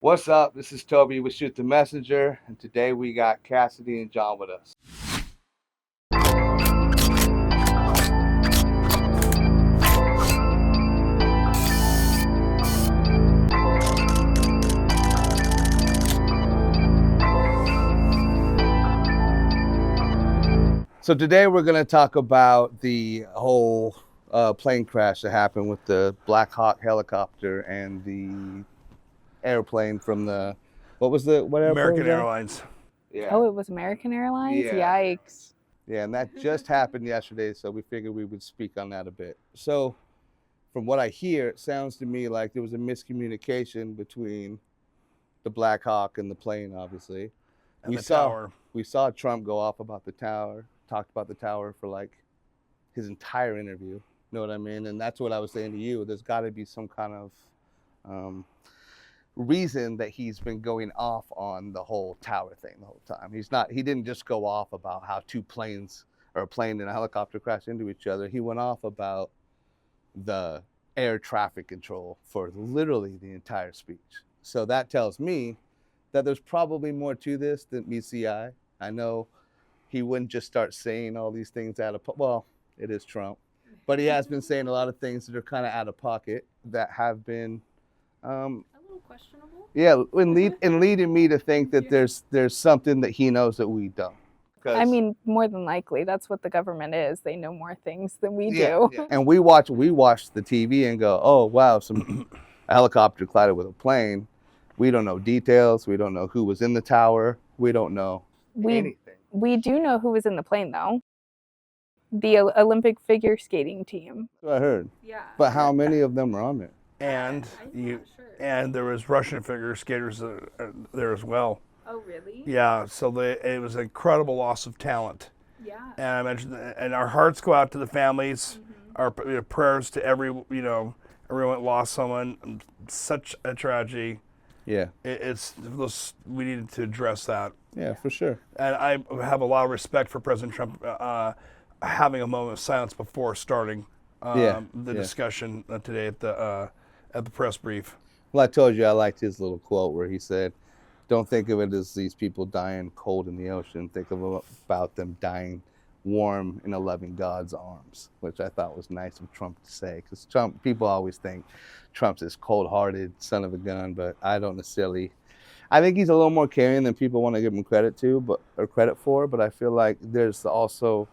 What's up? This is Toby with Shoot the Messenger, and today we got Cassidy and John with us. So today we're going to talk about the whole plane crash that happened with the Blackhawk helicopter and the airplane from the, what airplane American was that? Airlines. Yeah. Oh, it was American Airlines? Yeah. Yikes. Yeah, and that just happened yesterday, so we figured we would speak on that a bit. So from what I hear, it sounds to me like there was a miscommunication between the Blackhawk and the plane, obviously. And the tower. We saw Trump go off about the tower, talked about the tower for like his entire interview. You know what I mean? And that's what I was saying to you. There's got to be some kind of reason that he's been going off on the whole tower thing the whole time. He didn't just go off about how two planes or a plane and a helicopter crashed into each other. He went off about the air traffic control for literally the entire speech. So that tells me that there's probably more to this than meets the eye. I know he wouldn't just start saying all these things well, it is Trump, but he has been saying a lot of things that are kind of out of pocket that have been A little questionable. yeah, and leading me to think that there's something that he knows that we don't. I mean, more than likely, that's what the government is. They know more things than we do. Yeah. And we watch the TV and go, oh wow, a helicopter collided with a plane. We don't know details. We don't know who was in the tower. We don't know anything. We do know who was in the plane, though. The Olympic figure skating team. That's what I heard. Yeah. But how many of them were on there? And I'm not sure. and there was Russian figure skaters there as well. Oh, really? Yeah, so it was an incredible loss of talent. Yeah. And I mentioned and our hearts go out to the families. Our prayers to everyone that lost someone. Such a tragedy. Yeah. We needed to address that. Yeah, for sure. And I have a lot of respect for President Trump having a moment of silence before starting the discussion today at the press brief. Well, I told you I liked his little quote where he said, don't think of it as these people dying cold in the ocean. Think about them dying warm in a loving God's arms, which I thought was nice of Trump to say. Because people always think Trump's this cold-hearted son of a gun, but I don't necessarily. I think he's a little more caring than people want to give him credit for, but I feel like there's also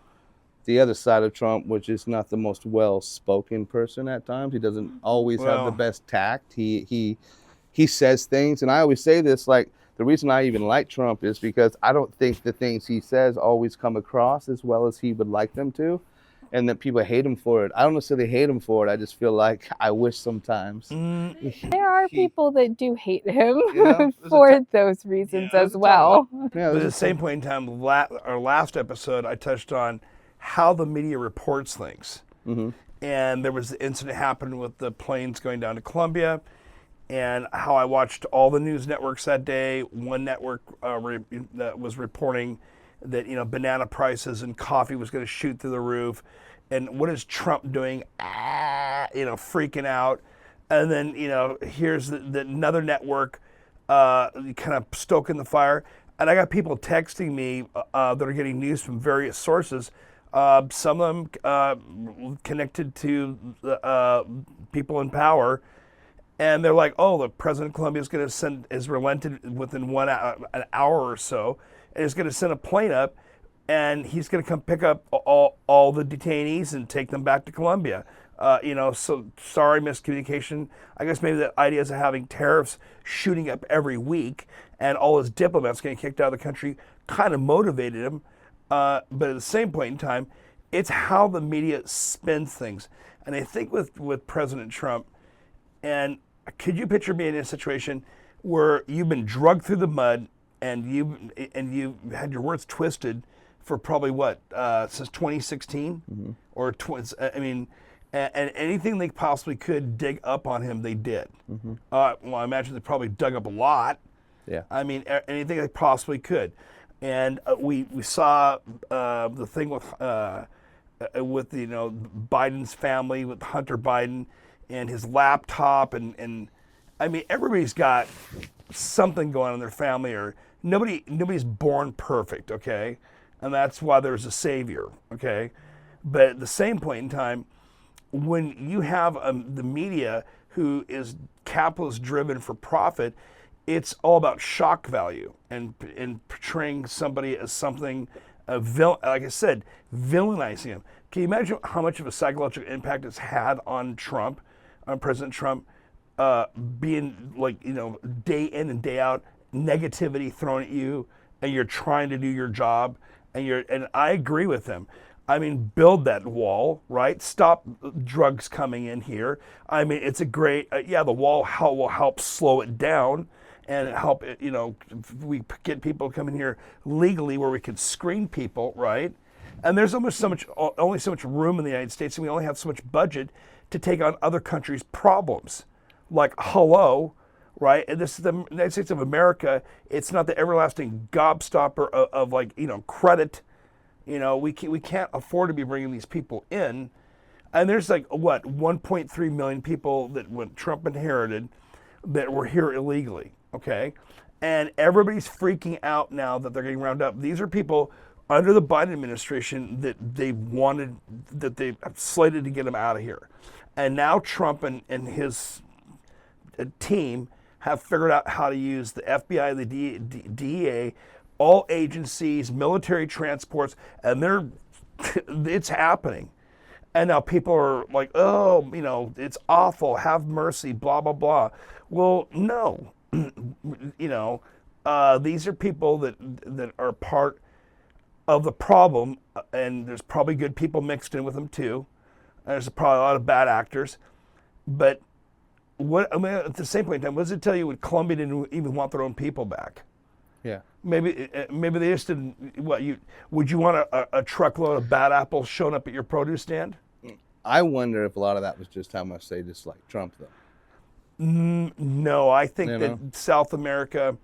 the other side of Trump, which is not the most well-spoken person at times. He doesn't always have the best tact. He says things, and I always say this, like, the reason I even like Trump is because I don't think the things he says always come across as well as he would like them to, and that people hate him for it. I don't necessarily hate him for it. I just feel like I wish sometimes. There are people that do hate him for those reasons as well. But at the same point in time, our last episode, I touched on how the media reports things. Mm-hmm. And there was the incident happened with the planes going down to Colombia, and how I watched all the news networks that day. One network that was reporting that banana prices and coffee was going to shoot through the roof, and what is Trump doing? Freaking out. And then here's another network kind of stoking the fire, and I got people texting me that are getting news from various sources. Some of them connected to the people in power. And they're like, oh, the president of Colombia is relented within an hour or so, and is going to send a plane up, and he's going to come pick up all the detainees and take them back to Colombia. So sorry, miscommunication. I guess maybe the ideas of having tariffs shooting up every week and all his diplomats getting kicked out of the country kind of motivated him. But at the same point in time, it's how the media spins things. And I think with President Trump, and could you picture being in a situation where you've been drugged through the mud and you had your words twisted for probably since 2016 or and anything they possibly could dig up on him, they did. Well, I imagine they probably dug up a lot. Yeah. I mean, anything they possibly could, and we saw the thing with Biden's family, with Hunter Biden and his laptop, and I mean, everybody's got something going on in their family, or nobody's born perfect, okay? And that's why there's a savior, okay? But at the same point in time, when you have the media who is capitalist driven for profit, it's all about shock value and portraying somebody as something, like I said, villainizing him. Can you imagine how much of a psychological impact it's had on Trump, on President Trump, being like, day in and day out, negativity thrown at you, and you're trying to do your job, and I agree with him. I mean, build that wall, right? Stop drugs coming in here. I mean, it's a great, the wall will help slow it down and help it, if we get people coming here legally where we can screen people, right? And there's only so much room in the United States, and we only have so much budget to take on other countries' problems. Like, hello, right? And this is the United States of America. It's not the everlasting gobstopper of credit. We can't afford to be bringing these people in. And there's 1.3 million people that when Trump inherited that were here illegally, okay? And everybody's freaking out now that they're getting rounded up. These are people under the Biden administration that they slated to get them out of here. And now Trump and his team have figured out how to use the FBI, the DEA, all agencies, military transports, and it's happening. And now people are like, oh, it's awful, have mercy, blah, blah, blah. Well, no, these are people that are part of the problem, and there's probably good people mixed in with them too. There's probably a lot of bad actors, but at the same point in time, what does it tell you when Colombia didn't even want their own people back? Yeah. Maybe they just didn't. Would you want a truckload of bad apples showing up at your produce stand? I wonder if a lot of that was just how much they dislike Trump, though. No, I think that South America,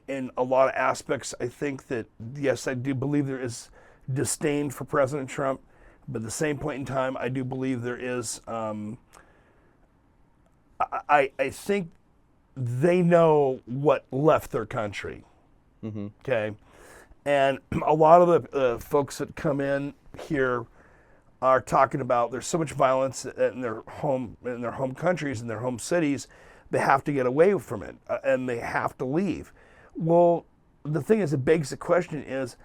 in a lot of aspects, I think that, yes, I do believe there is disdain for President Trump, but at the same point in time, I do believe there is, I think they know what left their country, okay? And a lot of the folks that come in here are talking about there's so much violence in their home countries, in their home cities, they have to get away from it, and they have to leave. Well, the thing is, it begs the question is,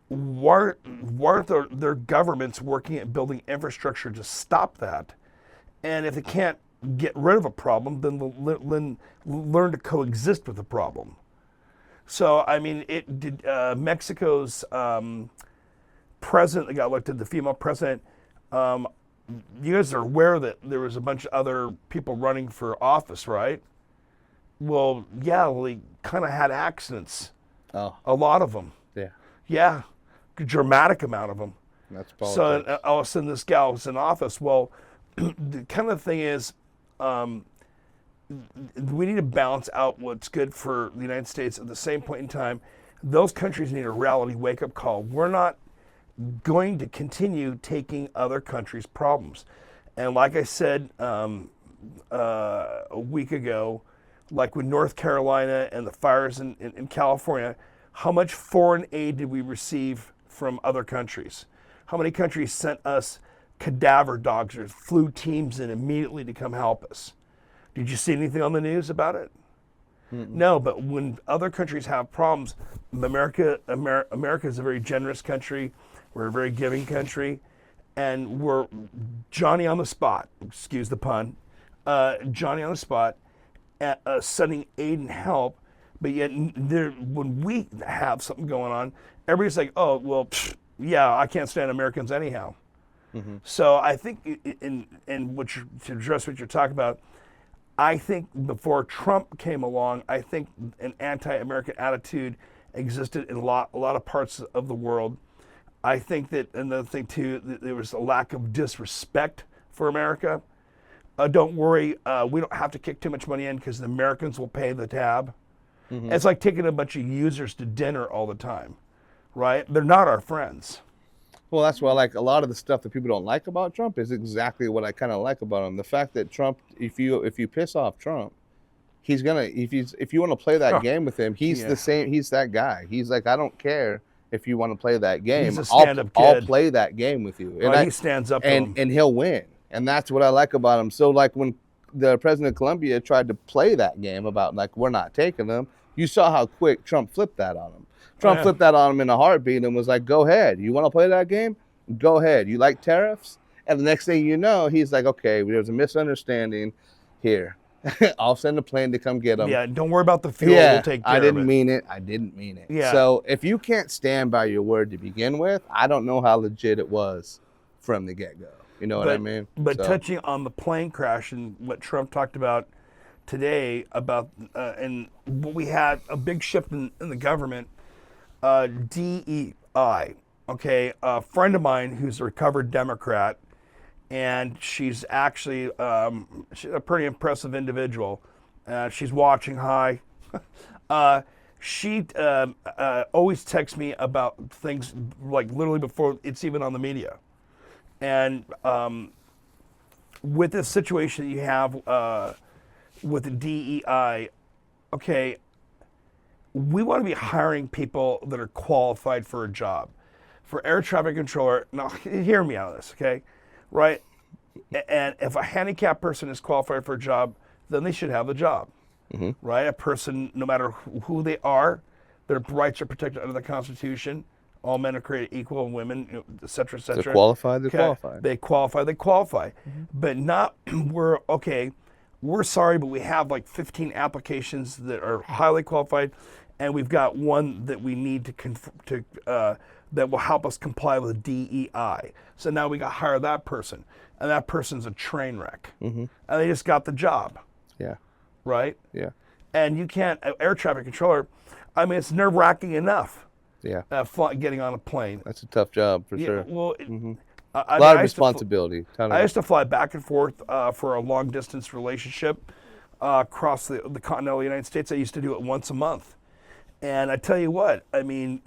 why aren't their governments working at building infrastructure to stop that? And if they can't get rid of a problem, then learn to coexist with the problem. So, I mean, Mexico's president that got elected, the female president, you guys are aware that there was a bunch of other people running for office, right? Well, they kind of had accidents. Oh. A lot of them. Yeah. Yeah. A dramatic amount of them. That's politics. So all of a sudden this gal was in office. Well, the kind of thing is, we need to balance out what's good for the United States. At the same point in time, those countries need a reality wake-up call. We're not going to continue taking other countries' problems. And like I said a week ago, like with North Carolina and the fires in California, how much foreign aid did we receive from other countries? How many countries sent us cadaver dogs or flew teams in immediately to come help us? Did you see anything on the news about it? Mm-mm. No, but when other countries have problems, America is a very generous country. We're a very giving country, and we're Johnny on the spot, excuse the pun, Johnny on the spot, sending aid and help. But yet, when we have something going on, everybody's like, oh, well, I can't stand Americans anyhow. Mm-hmm. So I think, to address what you're talking about, I think before Trump came along, I think an anti-American attitude existed in a lot of parts of the world. I think that another thing too, that there was a lack of disrespect for America. Don't worry, we don't have to kick too much money in because the Americans will pay the tab. Mm-hmm. It's like taking a bunch of users to dinner all the time, right? They're not our friends. Well, that's why, like, a lot of the stuff that people don't like about Trump is exactly what I kind of like about him. The fact that Trump, if you piss off Trump, he's gonna if you want to play that game with him, he's the same. He's that guy. He's like, I don't care if you want to play that game. He's a stand-up kid. I'll play that game with you. And he stands up to him. And he'll win. And that's what I like about him. So like when the president of Colombia tried to play that game about like we're not taking them, you saw how quick Trump flipped that on him. Trump flipped that on him in a heartbeat and was like, go ahead. You want to play that game? Go ahead. You like tariffs? And the next thing you know, he's like, okay, there's a misunderstanding here. I'll send a plane to come get them. Yeah, don't worry about the fuel. We'll take care I didn't of it. mean it. I didn't mean it. Yeah. So if you can't stand by your word to begin with, I don't know how legit it was from the get-go. You know what I mean? But touching on the plane crash and what Trump talked about today about, and we had a big shift in the government, DEI. Okay, a friend of mine who's a recovered Democrat, and she's actually she's a pretty impressive individual. She's watching. Hi. She always texts me about things like literally before it's even on the media. And with this situation that you have with the DEI, okay, we want to be hiring people that are qualified for a job. For air traffic controller, now hear me out on this, okay? Right? And if a handicapped person is qualified for a job, then they should have a job, right? A person, no matter who they are, their rights are protected under the Constitution. All men are created equal, and women, et cetera, et cetera. They're qualified, they're qualified. They qualify. But not, we're sorry, but we have like 15 applications that are highly qualified, and we've got one that we need that will help us comply with DEI. So now we got to hire that person, and that person's a train wreck. And they just got the job. Yeah. Right? Yeah. And you can't, air traffic controller, I mean, it's nerve-wracking enough. Yeah. Getting on a plane. That's a tough job for sure. Well, a lot of responsibility. I used to fly back and forth for a long-distance relationship across the continental United States. I used to do it once a month. And I tell you what, I mean,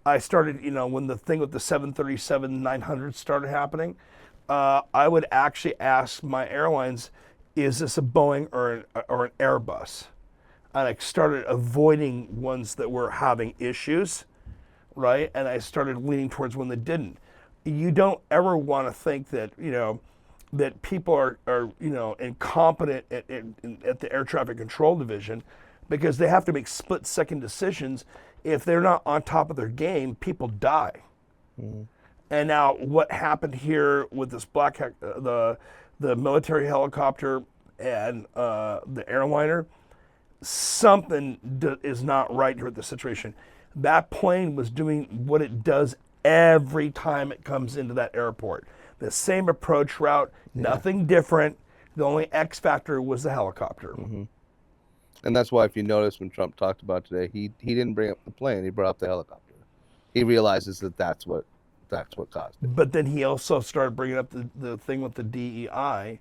I started, when the thing with the 737-900 started happening, I would actually ask my airlines, is this a Boeing or an Airbus? And I started avoiding ones that were having issues, right? And I started leaning towards one that didn't. You don't ever want to think that, that people are incompetent at the air traffic control division, because they have to make split-second decisions. If they're not on top of their game, people die. And now what happened here with this Blackhawk, the military helicopter and the airliner, something is not right here with the situation. That plane was doing what it does every time it comes into that airport. The same approach route, nothing different. The only X factor was the helicopter. And that's why, if you notice, when Trump talked about today, he didn't bring up the plane. He brought up the helicopter. He realizes that that's what caused it. But then he also started bringing up the thing with the DEI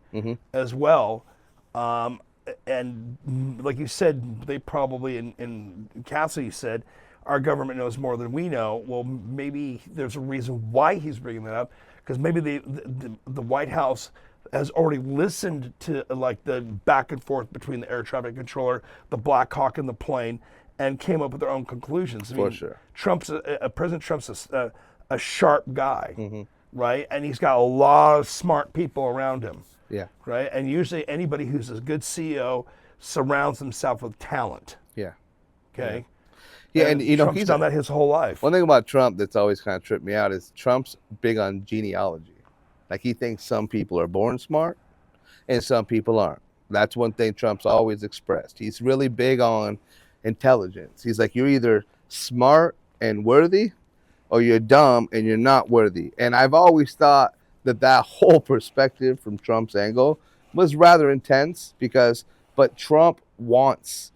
as well. And like you said, they probably, and Cassidy said, our government knows more than we know. Well, maybe there's a reason why he's bringing that up, because maybe the White House has already listened to like the back and forth between the air traffic controller, the Blackhawk, and the plane, and came up with their own conclusions. I mean, For sure. President Trump's a sharp guy, right? And he's got a lot of smart people around him. Yeah. Right? And usually anybody who's a good CEO surrounds himself with talent. Yeah. Okay? Yeah, and Trump's he's done that his whole life. One thing about Trump that's always kind of tripped me out is Trump's big on genealogy. Like, he thinks some people are born smart and some people aren't. That's one thing Trump's always expressed. He's really big on intelligence. He's like, you're either smart and worthy, or you're dumb and you're not worthy. And I've always thought that whole perspective from Trump's angle was rather intense, but Trump wants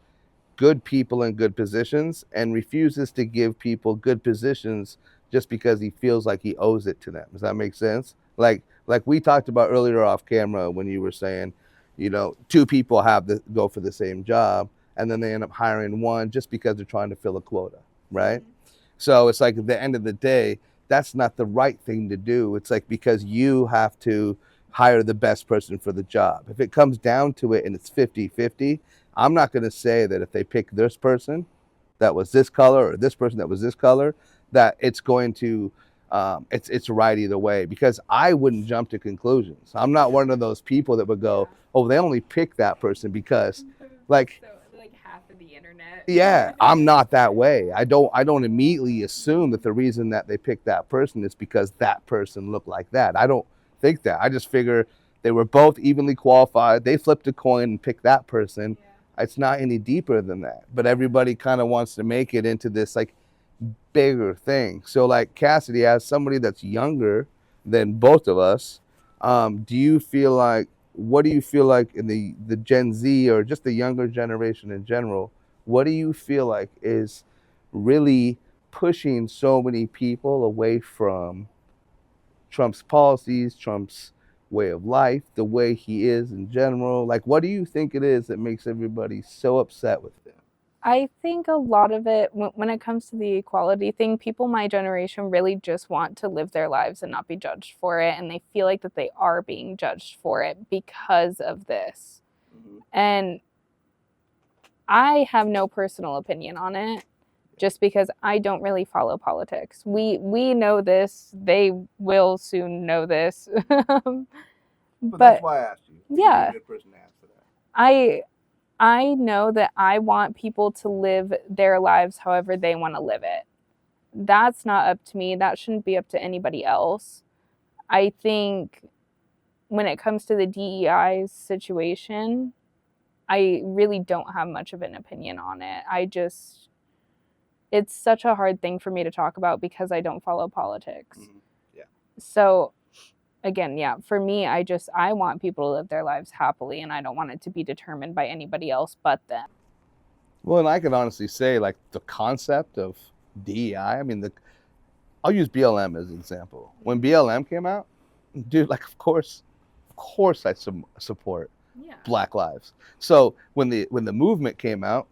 good people in good positions and refuses to give people good positions just because he feels like he owes it to them. Does that make sense? Like we talked about earlier off camera when you were saying, two people go for the same job, and then they end up hiring one just because they're trying to fill a quota, right? So it's like, at the end of the day, that's not the right thing to do. It's like, because you have to hire the best person for the job. If it comes down to it and it's 50-50, I'm not going to say that if they pick this person that was this color or this person that was this color, that it's going to it's right either way, because I wouldn't jump to conclusions. I'm not one of those people that would go, oh, they only pick that person because like half of the internet. Yeah, I'm not that way. I don't immediately assume that the reason that they picked that person is because that person looked like that. I don't think that. I just figure they were both evenly qualified. They flipped a coin and picked that person. Yeah. It's not any deeper than that. But everybody kind of wants to make it into this like bigger thing. So like Cassidy, as somebody that's younger than both of us, what do you feel like in the Gen Z or just the younger generation in general, what do you feel like is really pushing so many people away from Trump's policies, Trump's way of life, the way he is in general? Like, what do you think it is that makes everybody so upset with him? I think a lot of it, when it comes to the equality thing, people my generation really just want to live their lives and not be judged for it. And they feel like that they are being judged for it because of this. Mm-hmm. And I have no personal opinion on it, just because I don't really follow politics. We know this. They will soon know this. But that's why I asked you. Yeah. You're a good person to ask for that. I know that I want people to live their lives however they want to live it. That's not up to me. That shouldn't be up to anybody else. I think when it comes to the DEI situation, I really don't have much of an opinion on it. It's such a hard thing for me to talk about because I don't follow politics. Mm-hmm. Yeah. So again, yeah, for me, I want people to live their lives happily, and I don't want it to be determined by anybody else but them. Well, and I can honestly say, like, the concept of DEI, I mean, I'll use BLM as an example. When BLM came out, dude, like, of course I support Black lives. So when the movement came out,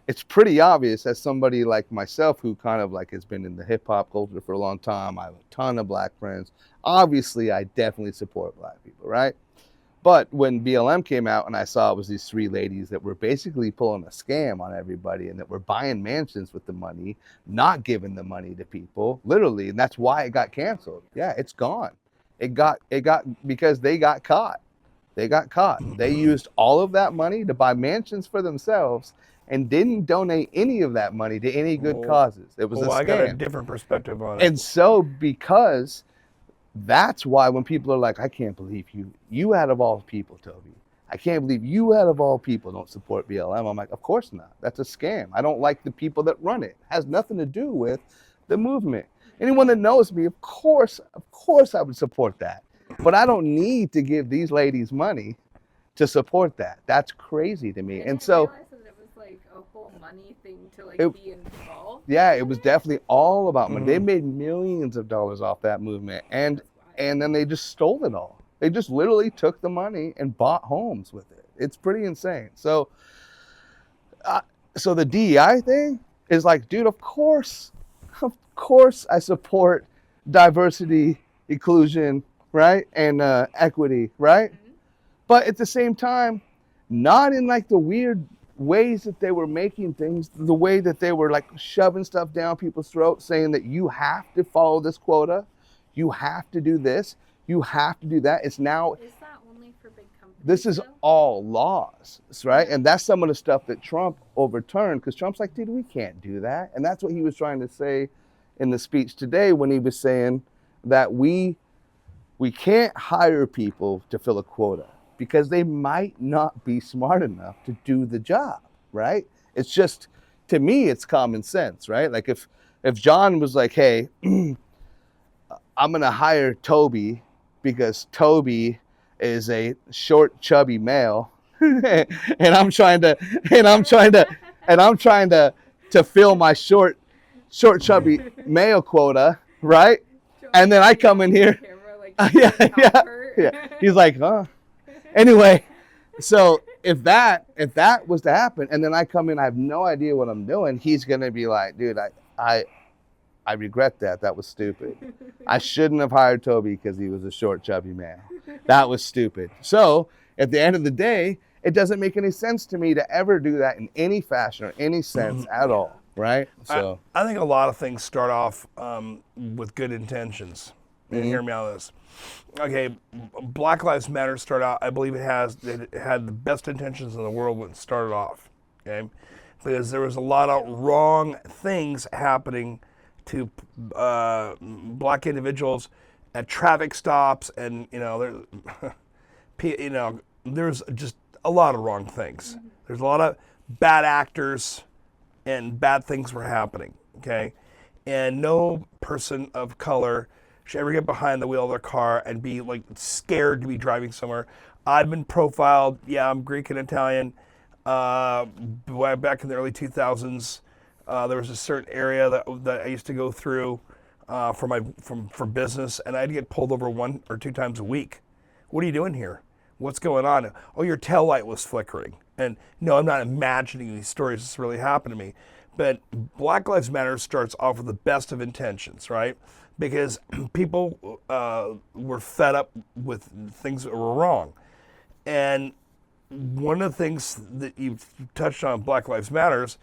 it's pretty obvious as somebody like myself who kind of like has been in the hip hop culture for a long time. I have a ton of Black friends. Obviously, I definitely support Black people, right? But when BLM came out and I saw it was these three ladies that were basically pulling a scam on everybody and that were buying mansions with the money, not giving the money to people, literally, and that's why it got canceled. Yeah, it's gone. It got because they got caught. They used all of that money to buy mansions for themselves and didn't donate any of that money to any good causes. It was a scam. I got a different perspective on it. And so because that's why when people are like, I can't believe you out of all people, Toby, I can't believe you out of all people don't support BLM. I'm like, of course not. That's a scam. I don't like the people that run it. It has nothing to do with the movement. Anyone that knows me, of course I would support that. But I don't need to give these ladies money to support that. That's crazy to me. And so it was like a whole money thing to be involved. Yeah, it was definitely all about money. Mm-hmm. They made millions of dollars off that movement, and then they just stole it all. They just literally took the money and bought homes with it. It's pretty insane. So the DEI thing is like, dude, of course I support diversity, inclusion, right? And equity, right? Mm-hmm. But at the same time, not in like the weird ways that they were making things, the way that they were like shoving stuff down people's throats, saying that you have to follow this quota, you have to do this, you have to do that. It's now. Is that only for big companies? This is all laws, right? And that's some of the stuff that Trump overturned, because Trump's like, dude, we can't do that. And that's what he was trying to say in the speech today when he was saying that we can't hire people to fill a quota because they might not be smart enough to do the job, right? It's just, to me, it's common sense, right? Like if John was like, hey, I'm gonna hire Toby because Toby is a short, chubby male, and I'm trying to fill my short, chubby male quota, right? And then I come in here. Yeah. He's like, huh? Anyway, so if that was to happen, and then I come in, I have no idea what I'm doing, he's gonna be like, dude, I regret that. That was stupid. I shouldn't have hired Toby because he was a short, chubby man. That was stupid. So at the end of the day, it doesn't make any sense to me to ever do that in any fashion or any sense at all, right? So I think a lot of things start off with good intentions. And hear me out on this. Okay, Black Lives Matter started out, I believe it had the best intentions in the world when it started off. Okay, because there was a lot of wrong things happening to black individuals at traffic stops, and there's just a lot of wrong things. There's a lot of bad actors, and bad things were happening. Okay, and no person of color should ever get behind the wheel of their car and be like scared to be driving somewhere. I've been profiled. Yeah, I'm Greek and Italian. Back in the early 2000s, there was a certain area that I used to go through for business, and I'd get pulled over 1 or 2 times a week. What are you doing here? What's going on? Oh, your tail light was flickering. And no, I'm not imagining these stories. This really happened to me. But Black Lives Matter starts off with the best of intentions, right? Because people were fed up with things that were wrong. And one of the things that you've touched on, Black Lives Matters,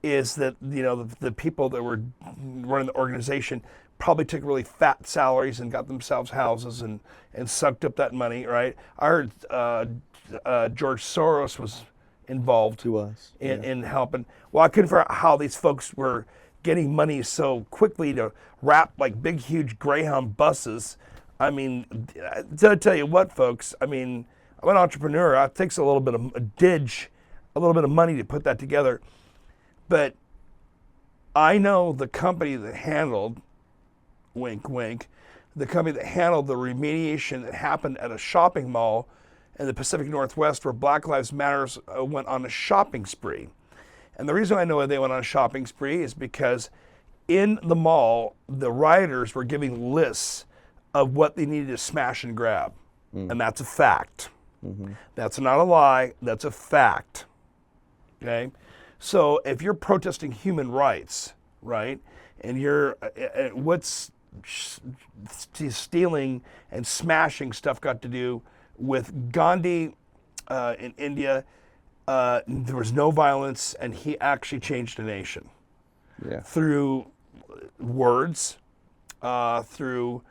is that the people that were running the organization probably took really fat salaries and got themselves houses and sucked up that money, right? I heard George Soros was involved in helping. Well, I couldn't figure out how these folks were getting money so quickly to wrap like big, huge Greyhound buses. I mean, to tell you what, folks, I mean, I'm an entrepreneur. It takes a little bit of a little bit of money to put that together. But I know the company that handled, wink, wink, the company that handled the remediation that happened at a shopping mall in the Pacific Northwest where Black Lives Matter went on a shopping spree. And the reason I know they went on a shopping spree is because in the mall, the rioters were giving lists of what they needed to smash and grab. And that's a fact. That's not a lie. That's a fact. Okay? So if you're protesting human rights, right, and you're, what's stealing and smashing stuff got to do with Gandhi in India? There was no violence, and he actually changed a nation through words, through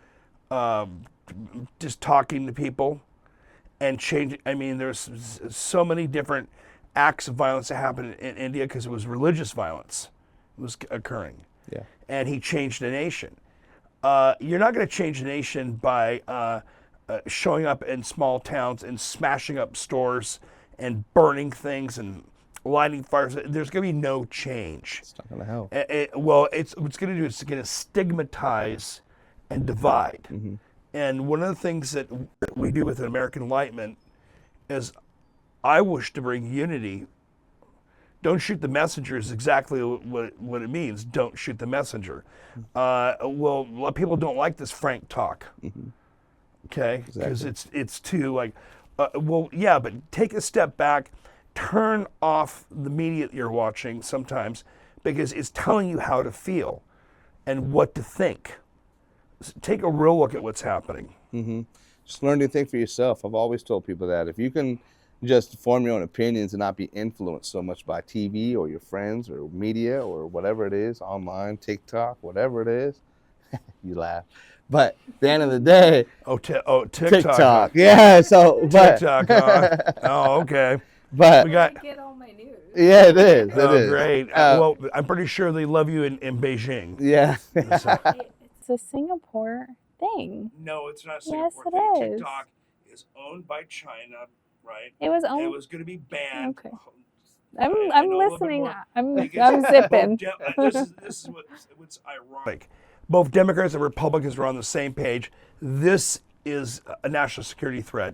just talking to people and changing. I mean, there's so many different acts of violence that happened in India because it was religious violence was occurring. Yeah. And he changed a nation. You're not going to change a nation by showing up in small towns and smashing up stores and burning things and lighting fires. There's going to be no change. It's not going to help. It's what's going to do is it's going to stigmatize and divide. And one of the things that we do with American Enlightenment is I wish to bring unity. Don't shoot the messenger is exactly what it means. Don't shoot the messenger. Well, a lot of people don't like this frank talk. Okay? Because it's too like, but take a step back, turn off the media that you're watching sometimes because it's telling you how to feel and what to think. Take a real look at what's happening. Just learn to think for yourself. I've always told people that if you can just form your own opinions and not be influenced so much by TV or your friends or media or whatever it is, online, TikTok, whatever it is, you laugh. But at the end of the day, TikTok. Yeah, so TikTok. Oh, okay. But we get all my news. Yeah, it is. It is. Great. Well, I'm pretty sure they love you in Beijing. Yeah. It's a Singapore thing. No, it's not a Singapore Singapore thing. It is. TikTok is owned by China, right? It was owned. It was going to be banned. Okay. I'm listening. I'm zipping. This is what's ironic. Both Democrats and Republicans were on the same page. This is a national security threat,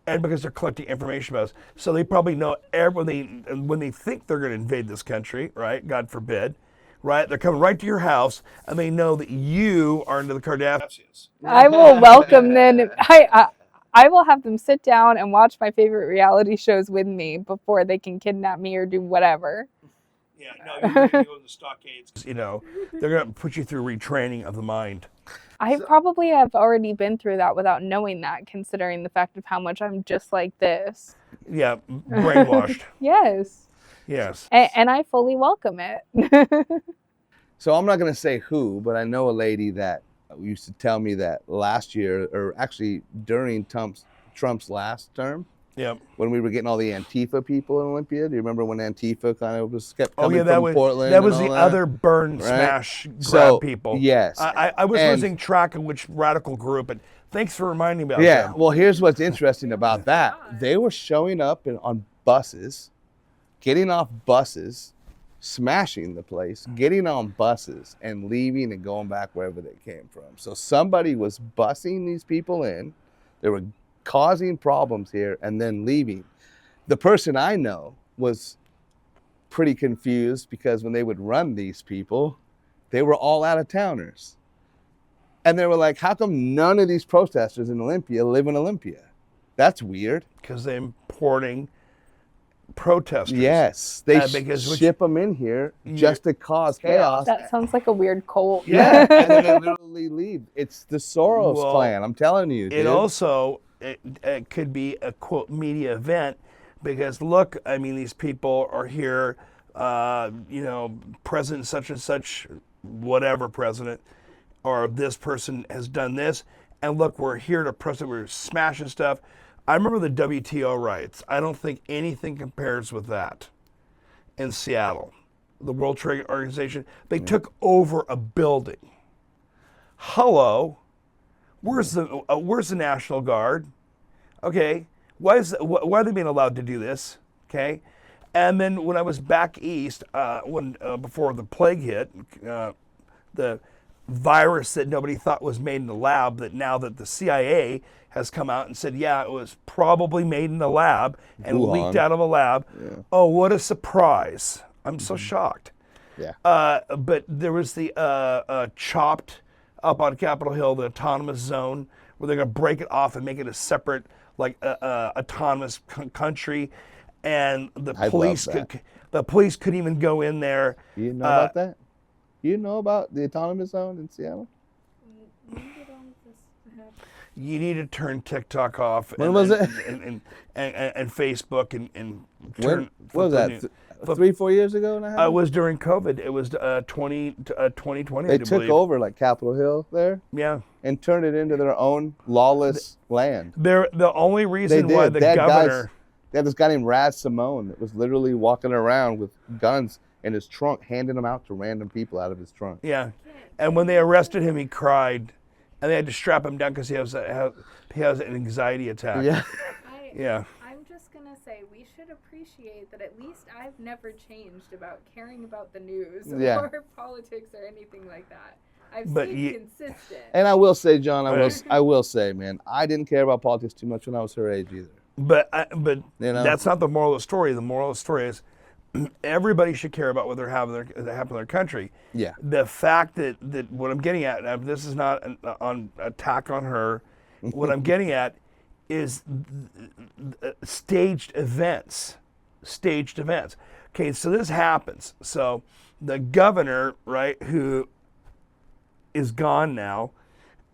and because they're collecting information about us, so they probably know when they think they're going to invade this country, right? God forbid, right? They're coming right to your house, and they know that you are into the Kardashians. I will welcome them. I will have them sit down and watch my favorite reality shows with me before they can kidnap me or do whatever. Yeah, no, you're going to go to the stockades. You know, they're going to put you through retraining of the mind. I probably have already been through that without knowing that, considering the fact of how much I'm just like this. Yeah, brainwashed. Yes. Yes. And I fully welcome it. So I'm not going to say who, but I know a lady that used to tell me that last year, or actually during Trump's last term, Yep. when we were getting all the Antifa people in Olympia. Do you remember when Antifa kind of kept coming that from was, Portland? That was the other burn, smash, grab people. Yes. I was losing track of which radical group, but thanks for reminding me about Yeah, them. well, here's what's interesting about that. They were showing up on buses, getting off buses, smashing the place, getting on buses, and leaving and going back wherever they came from. So somebody was busing these people in. They were causing problems here and then leaving. The person I know was pretty confused because when they would run these people, they were all out-of-towners. And they were like, how come none of these protesters in Olympia live in Olympia? That's weird. Because they're importing protesters. Yes, they ship them in here just to cause chaos. That sounds like a weird cult. Yeah, and then they literally leave. It's the Soros clan, I'm telling you. It also it could be a quote media event because look, I mean, these people are here, president such and such, whatever president, or this person has done this, and look, we're here to protest, we're smashing stuff. I remember the WTO riots. I don't think anything compares with that in Seattle. The World Trade Organization, they took over a building. Hello, where's the National Guard? Okay, why are they being allowed to do this? Okay, and then when I was back east, before the plague hit, the virus that nobody thought was made in the lab, that now that the CIA has come out and said, yeah, it was probably made in the lab and leaked out of a lab. Yeah. Oh, what a surprise. I'm so shocked. Yeah. But there was the chopped up on Capitol Hill, the autonomous zone, where they're going to break it off and make it a separate, autonomous country. And the police couldn't even go in there. You know about that? You know about the autonomous zone in Seattle? You need to turn TikTok off. When was it? And Facebook and turn. When was that? 3-4 years ago now? It was during COVID. It was 2020. They took over like Capitol Hill there. Yeah. And turned it into their own lawless land. They're the only reason why the governor. They had this guy named Raz Simone that was literally walking around with guns in his trunk, handing them out to random people out of his trunk. Yeah. And when they arrested him, he cried. And they had to strap him down because he has an anxiety attack. Yeah. I'm just going to say we should appreciate that at least I've never changed about caring about the news or politics or anything like that. I've stayed consistent. And I will say, John, I will say, man, I didn't care about politics too much when I was her age either. But that's not the moral of the story. The moral of the story is everybody should care about what happen in their country. Yeah. The fact that what I'm getting at, this is not an attack on her. What I'm getting at is staged events. Staged events. Okay, so this happens. So the governor, right, who is gone now,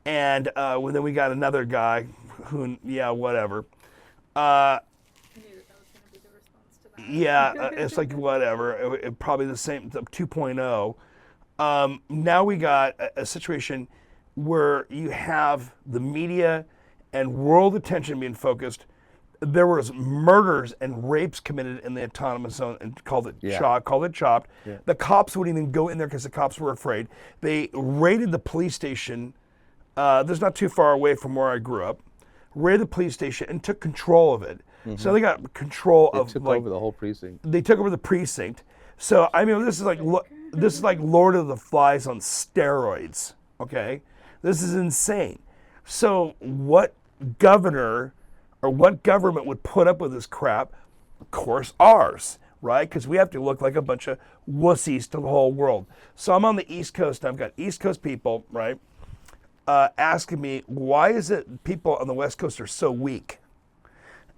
and then we got another guy who, whatever. It's like whatever. It probably the same, the 2.0. Now we got a situation where you have the media and world attention being focused. There was murders and rapes committed in the autonomous zone and called it chopped. Yeah. The cops wouldn't even go in there because the cops were afraid. They raided the police station. That's not too far away from where I grew up. Raided the police station and took control of it. Mm-hmm. So they got control of. They took over the whole precinct. They took over the precinct. So I mean, this is like Lord of the Flies on steroids. Okay, this is insane. So what governor or what government would put up with this crap? Of course, ours, right? Because we have to look like a bunch of wussies to the whole world. So I'm on the East Coast. And I've got East Coast people, right? Asking me, why is it people on the West Coast are so weak?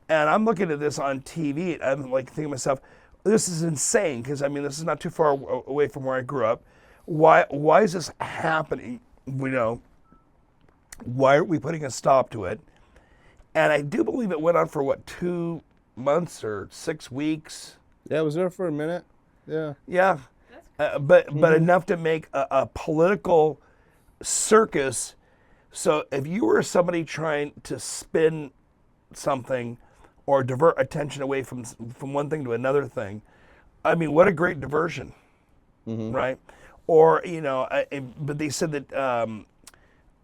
And I'm looking at this on TV. I'm like thinking to myself, this is insane because I mean this is not too far away from where I grew up. Why is this happening? Why aren't we putting a stop to it? And I do believe it went on for 2 months or 6 weeks. Yeah, it was there for a minute. Yeah. Yeah, but enough to make a political circus. So if you were somebody trying to spin something or divert attention away from one thing to another thing, I mean, what a great diversion, right? Or but they said that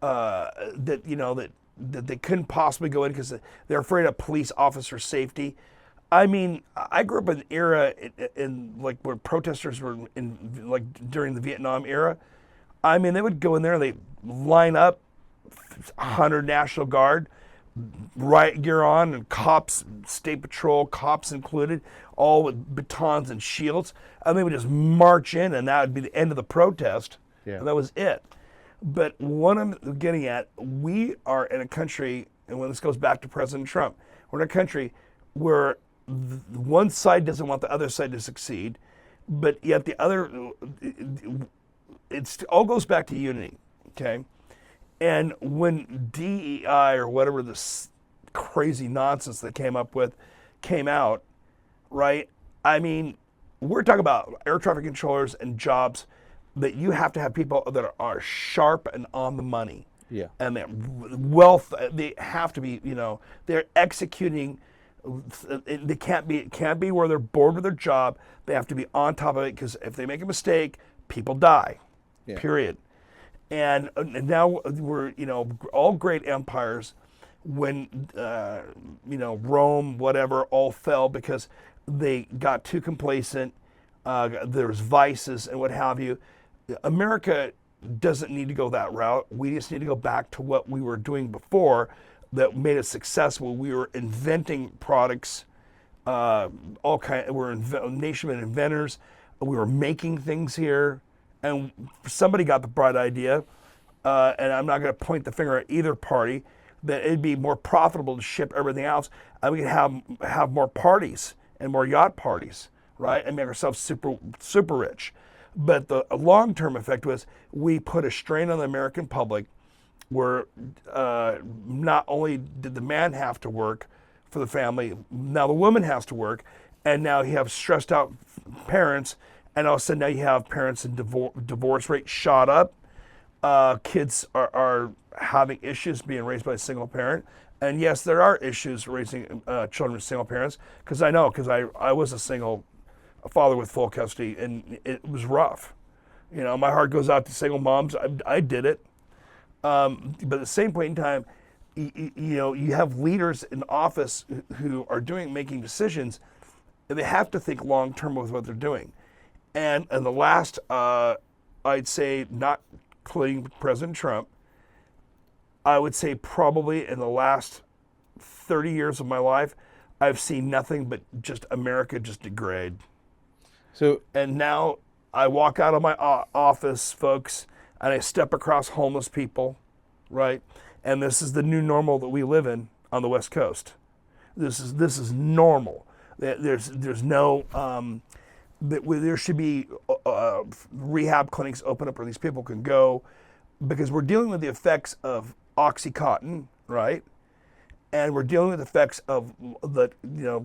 that they couldn't possibly go in because they're afraid of police officer safety. I mean, I grew up in an era in like where protesters were in like during the Vietnam era. I mean, they would go in there and they line up 100 National Guard, riot gear on, and cops, state patrol, cops included, all with batons and shields, and they would just march in, and that would be the end of the protest. Yeah. And that was it. But what I'm getting at, we are in a country, and when this goes back to President Trump, we're in a country where one side doesn't want the other side to succeed, but yet the other, it all goes back to unity, okay? And when DEI or whatever this crazy nonsense that came out, right? I mean, we're talking about air traffic controllers and jobs that you have to have people that are sharp and on the money. Yeah. And they're wealth, they have to be, they're executing. They can't be where they're bored with their job. They have to be on top of it because if they make a mistake, people die. Yeah. Period. And now we're, all great empires when, Rome, whatever, all fell because they got too complacent. There's vices and what have you. America doesn't need to go that route. We just need to go back to what we were doing before that made us successful. We were inventing products, we're a nation of inventors. We were making things here. And somebody got the bright idea, and I'm not going to point the finger at either party, that it'd be more profitable to ship everything else, and we could have more parties and more yacht parties, right, and make ourselves super rich. But the long-term effect was we put a strain on the American public where not only did the man have to work for the family, now the woman has to work, and now you have stressed out parents. And all of a sudden now you have parents and divorce rate shot up. Kids are having issues being raised by a single parent. And yes, there are issues raising children with single parents because I was a single father with full custody and it was rough. My heart goes out to single moms. I did it. But at the same point in time, you have leaders in office who are making decisions, and they have to think long term with what they're doing. And in the last, I'd say, not including President Trump, I would say probably in the last 30 years of my life, I've seen nothing but just America just degrade. And now I walk out of my office, folks, and I step across homeless people, right? And this is the new normal that we live in on the West Coast. This is normal. There's no... there should be rehab clinics open up where these people can go because we're dealing with the effects of Oxycontin, right? And we're dealing with the effects of the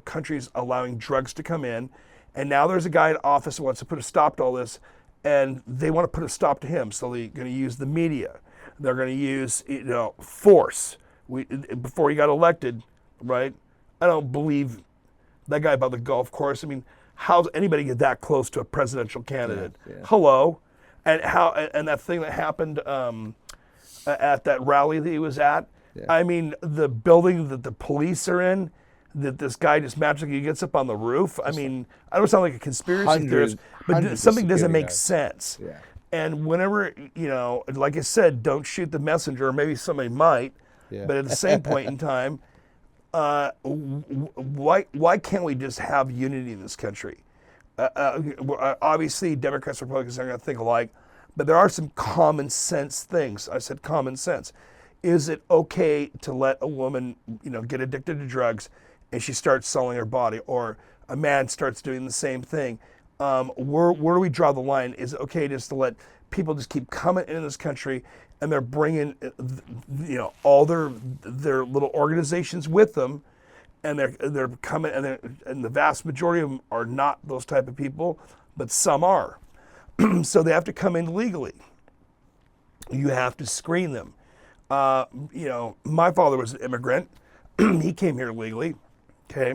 countries allowing drugs to come in. And now there's a guy in office who wants to put a stop to all this, and they want to put a stop to him. So they're going to use the media. They're going to use force. Before he got elected, right? I don't believe that guy about the golf course. I mean, how's anybody get that close to a presidential candidate? Yeah. Hello, and that thing that happened at that rally that he was at. Yeah. I mean, the building that the police are in, that this guy just magically gets up on the roof. I mean, I don't sound like a conspiracy theorist, but something doesn't make sense. Yeah. And whenever like I said, don't shoot the messenger. Or maybe somebody might, Yeah. but at the same point in time. Why can't we just have unity in this country? Obviously, Democrats and Republicans aren't going to think alike, but there are some common sense things. I said common sense. Is it okay to let a woman, get addicted to drugs and she starts selling her body, or a man starts doing the same thing. Where do we draw the line? Is it okay just to let people just keep coming into this country and they're bringing, all their little organizations with them, and they're coming, and the vast majority of them are not those type of people, but some are. So they have to come in legally. You have to screen them. My father was an immigrant. He came here legally, okay?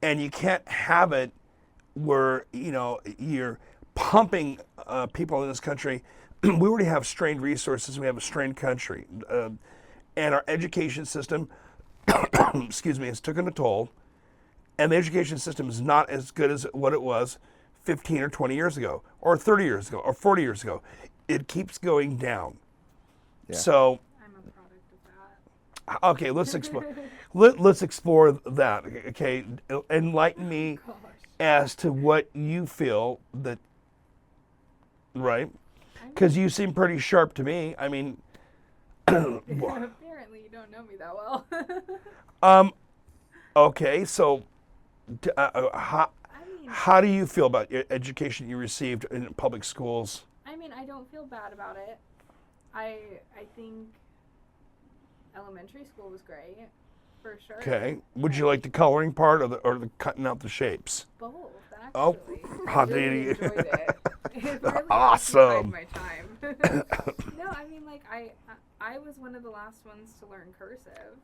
And you can't have it where, you're pumping people in this country. We already have strained resources. We have a strained country. And our education system, excuse me, has taken a toll. And the education system is not as good as what it was 15 or 20 years ago, or 30 years ago, or 40 years ago. It keeps going down. Yeah. So, I'm a product of that. okay, let's explore. Let's explore that. Okay, enlighten me as to what you feel that. Right, because you seem pretty sharp to me. I mean, Apparently, you don't know me that well. Okay, so how do you feel about your education you received in public schools? I mean, I don't feel bad about it. I think elementary school was great, for sure. Okay, would you like the coloring part or the cutting out the shapes? Both, actually. Oh, how I really did you? enjoyed it. It really Awesome. occupied my time. No, I mean, like, I was one of the last ones to learn cursive.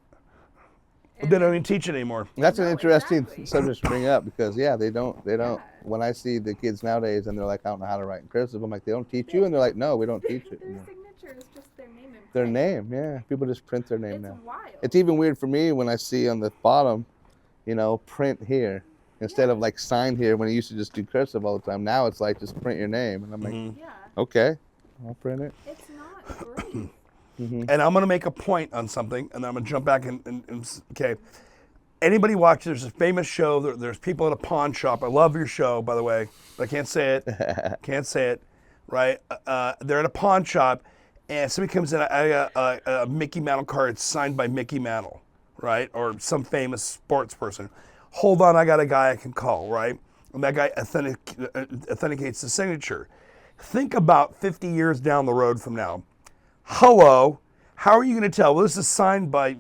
They don't even teach it anymore. That's an No, interesting exactly. subject to bring up because they don't. Yeah. When I see the kids nowadays and they're like, I don't know how to write in cursive, I'm like, they don't teach you, and they're like, no, we don't teach it. Their signature is just their name and Their print. name, yeah. People just print their name It's now. wild. It's even weird for me when I see on the bottom, print here instead of like sign here when I used to just do cursive all the time. Now it's like just print your name, and I'm like, Yeah, okay, I'll print it. it's not great. And I'm going to make a point on something, and I'm going to jump back okay. Anybody watch, there's a famous show, there's people at a pawn shop. I love your show, by the way, but I can't say it. Can't say it, right? They're at a pawn shop, and somebody comes in, I got a Mickey Mantle card signed by Mickey Mantle, right? Or some famous sports person. Hold on, I got a guy I can call, right? And that guy authenticates the signature. Think about 50 years down the road from now. Hello, how are you going to tell? Well, this is signed by,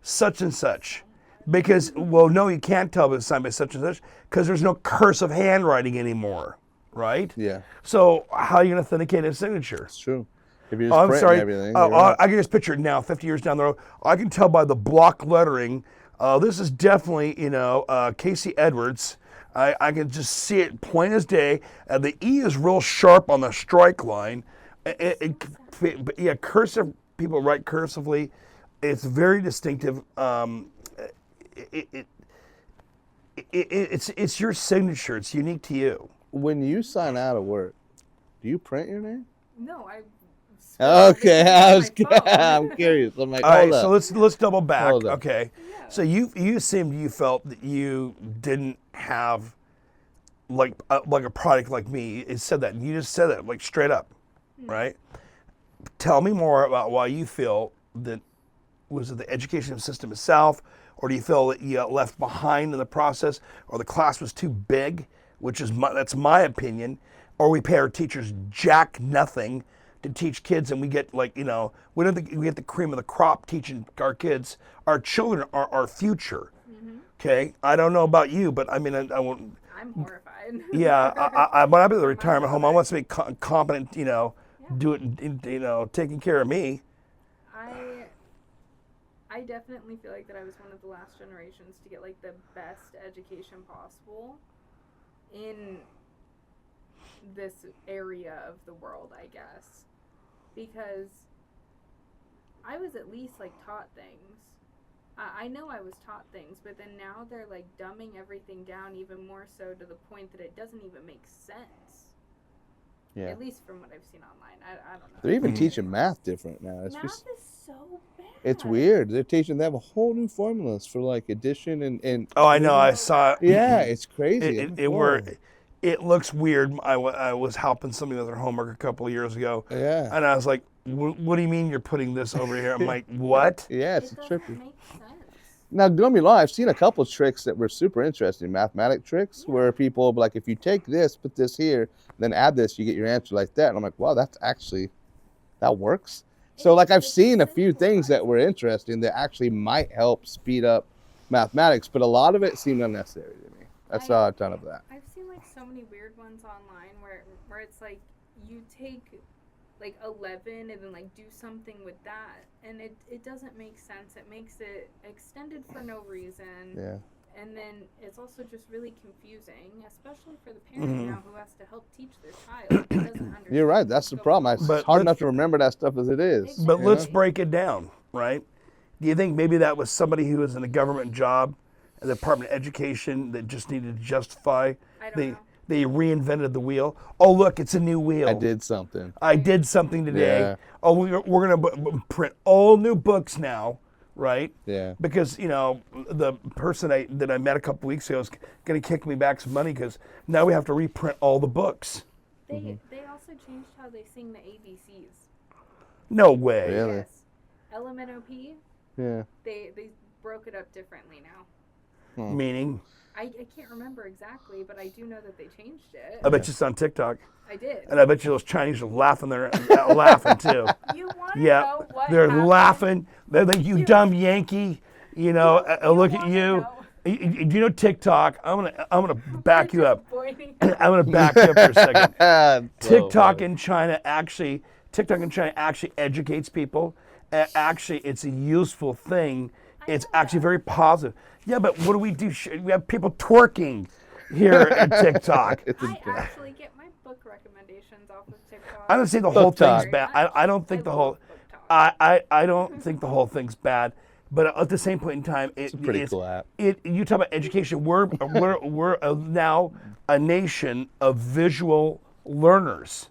such and such. Because, well, no, you can't tell it's signed by such and such because there's no cursive handwriting anymore, right? Yeah, So how are you going to authenticate a signature? it's true. If you're Oh, just I'm printing sorry. everything, you're right. I can just picture it now, 50 years down the road. I can tell by the block lettering. This is definitely, Casey Edwards. I can just see it plain as day. The E is real sharp on the strike line. Yeah, cursive. People write cursively. It's very distinctive. It's your signature. It's unique to you. When you sign out of work, do you print your name? No, I. Okay, I'm I'm curious. I'm like, All right, hold up. so let's double back. Hold up. Okay, Yeah. so you felt that you didn't have like a product like me. It said that you just said that like straight up, right? Tell me more about why you feel that. Was it the education system itself, or do you feel that you got left behind in the process, or the class was too big, that's my opinion, or we pay our teachers jack nothing to teach kids, and we get we get the cream of the crop teaching our kids. Our children are our future. Okay, I don't know about you, but I mean, I won't. I'm horrified. Yeah, when I be at the retirement home, I want to be competent. Do it. Taking care of me. I definitely feel like that I was one of the last generations to get like the best education possible in this area of the world, I guess, because I was at least like taught things. I know I was taught things, but then now they're like dumbing everything down even more so to the point that it doesn't even make sense. Yeah. At least from what I've seen online. I don't know. They're even teaching math different now. Math is so bad. It's weird. They have a whole new formulas for like addition and Oh, I know. I saw it. yeah, it's crazy. It looks weird. I was helping somebody with their homework a couple of years ago, Yeah. and I was like, "What do you mean you're putting this over here?" I'm like, "What?" Yeah, it's It doesn't trippy. make sense. Now, don't be wrong, I've seen a couple tricks that were super interesting, mathematic tricks, where people, like, if you take this, put this here, then add this, you get your answer like that. And I'm like, wow, that works. So, like, I've seen a few things that were interesting that actually might help speed up mathematics, but a lot of it seemed unnecessary to me. I saw a ton of that. I've seen, like, so many weird ones online where it's like you take like 11 and then like do something with that, and it doesn't make sense. It makes it extended for no reason. Yeah. And then it's also just really confusing, especially for the parent now who has to help teach their child who doesn't understand. You're right, that's the problem. It's hard enough to remember that stuff as it is. But let's break it down, right? Do you think maybe that was somebody who was in a government job, the Department of Education, that just needed to justify? I don't know. They reinvented the wheel. Oh, look, it's a new wheel. I did something. I did something today. Yeah. Oh, we're going to print all new books now, right? Yeah. Because, you know, the person that I met a couple weeks ago is going to kick me back some money because now we have to reprint all the books. They also changed how they sing the ABCs. No way. Really? Yes. LMNOP, Yeah. they broke it up differently now. Meaning? I can't remember exactly, but I do know that they changed it. I bet you it's on TikTok. I did. And I bet you those Chinese are laughing there, laughing too. You want to Yeah, know what they're happened? laughing. They're like, you dumb Yankee. You know, look at wanna you. know. Do you know TikTok? I'm gonna back you up. Pointing. I'm gonna back you up for a second. TikTok So in China actually educates people. Actually, it's a useful thing. It's actually very positive. Yeah, but what do? We have people twerking here at TikTok. I actually get my book recommendations off of TikTok. I don't say the whole Talk. thing's bad. I don't think the whole. love BookTok. I don't think the whole thing's bad, but at the same point in time, it's a pretty cool app. You talk about education. We're now a nation of visual learners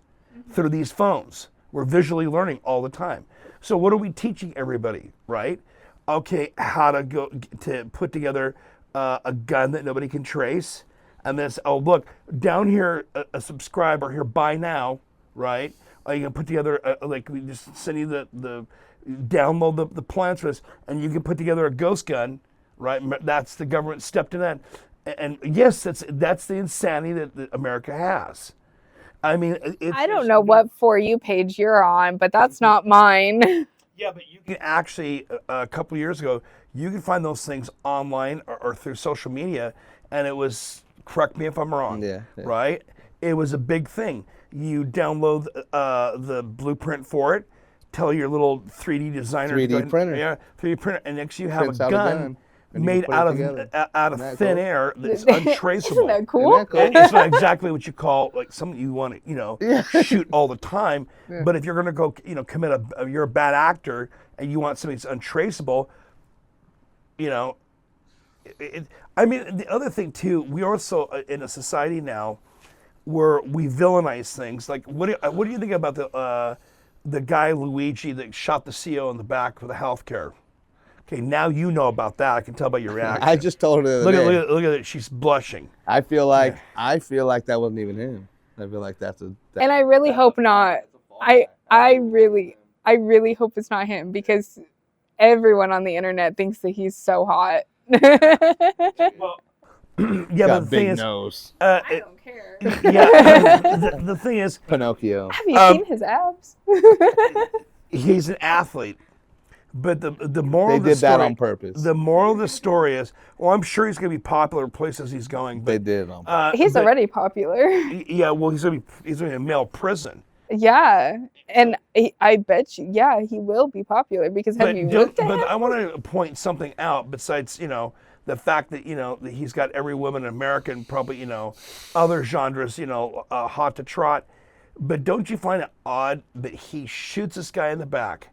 through these phones. We're visually learning all the time. So what are we teaching everybody, right? Okay, how to go to put together a gun that nobody can trace, and this. Oh, look down here, a subscribe or here, buy now, right? Or you can put together like we just send you the download the plans for this, and you can put together a ghost gun, right? That's the government stepped in that, and yes, that's the insanity that America has. I mean, I don't know what For You page you're on, but that's not mine. Yeah, but you can actually, a couple of years ago, you can find those things online or through social media, and it was, correct me if I'm wrong, right? It was a big thing. You download the blueprint for it, tell your little 3D designer. 3D printer. Yeah, 3D printer, and next you have Prints a out gun and you made can put it out Isn't of that thin cool? air that's untraceable. Isn't that cool? Isn't that cool? It's not exactly what you call like something you want to shoot all the time. But if you're going to go commit you're a bad actor and you want something that's untraceable, I mean the other thing too, we are also in a society now where we villainize things. Like what do you think about the guy Luigi that shot the CEO in the back for the healthcare? Okay, now you know about that. I can tell by your reaction. I just told her the other day. Look at it. She's blushing. I feel like that wasn't even him. I feel like that's And I really hope not. I really hope it's not him, because everyone on the internet thinks that he's so hot. Well, yeah, but the thing is, nose. I don't care. Yeah, the thing is, Pinocchio. Have you seen his abs? he's an athlete. But the moral They of the did story, that on purpose. The moral of the story is, well, I'm sure he's going to be popular places he's going. But, They did on purpose. He's already popular. Yeah, well, he's going to be in a male prison. Yeah, and I bet you, he will be popular, because have you looked at him? But I want to point something out besides, the fact that, that he's got every woman in America and probably, other genres, hot to trot. But don't you find it odd that he shoots this guy in the back,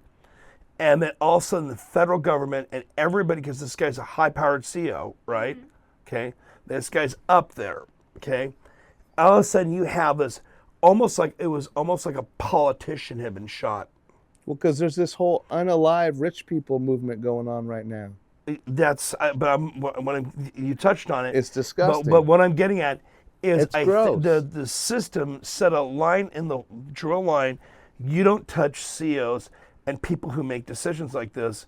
and then all of a sudden the federal government and everybody, because this guy's a high-powered CEO, right? Mm-hmm. Okay, this guy's up there, okay? All of a sudden you have this almost like a politician had been shot. Well, because there's this whole unalive rich people movement going on right now. You touched on it. It's disgusting. But what I'm getting at is gross. The system set a line drew a line. You don't touch CEOs and people who make decisions like this.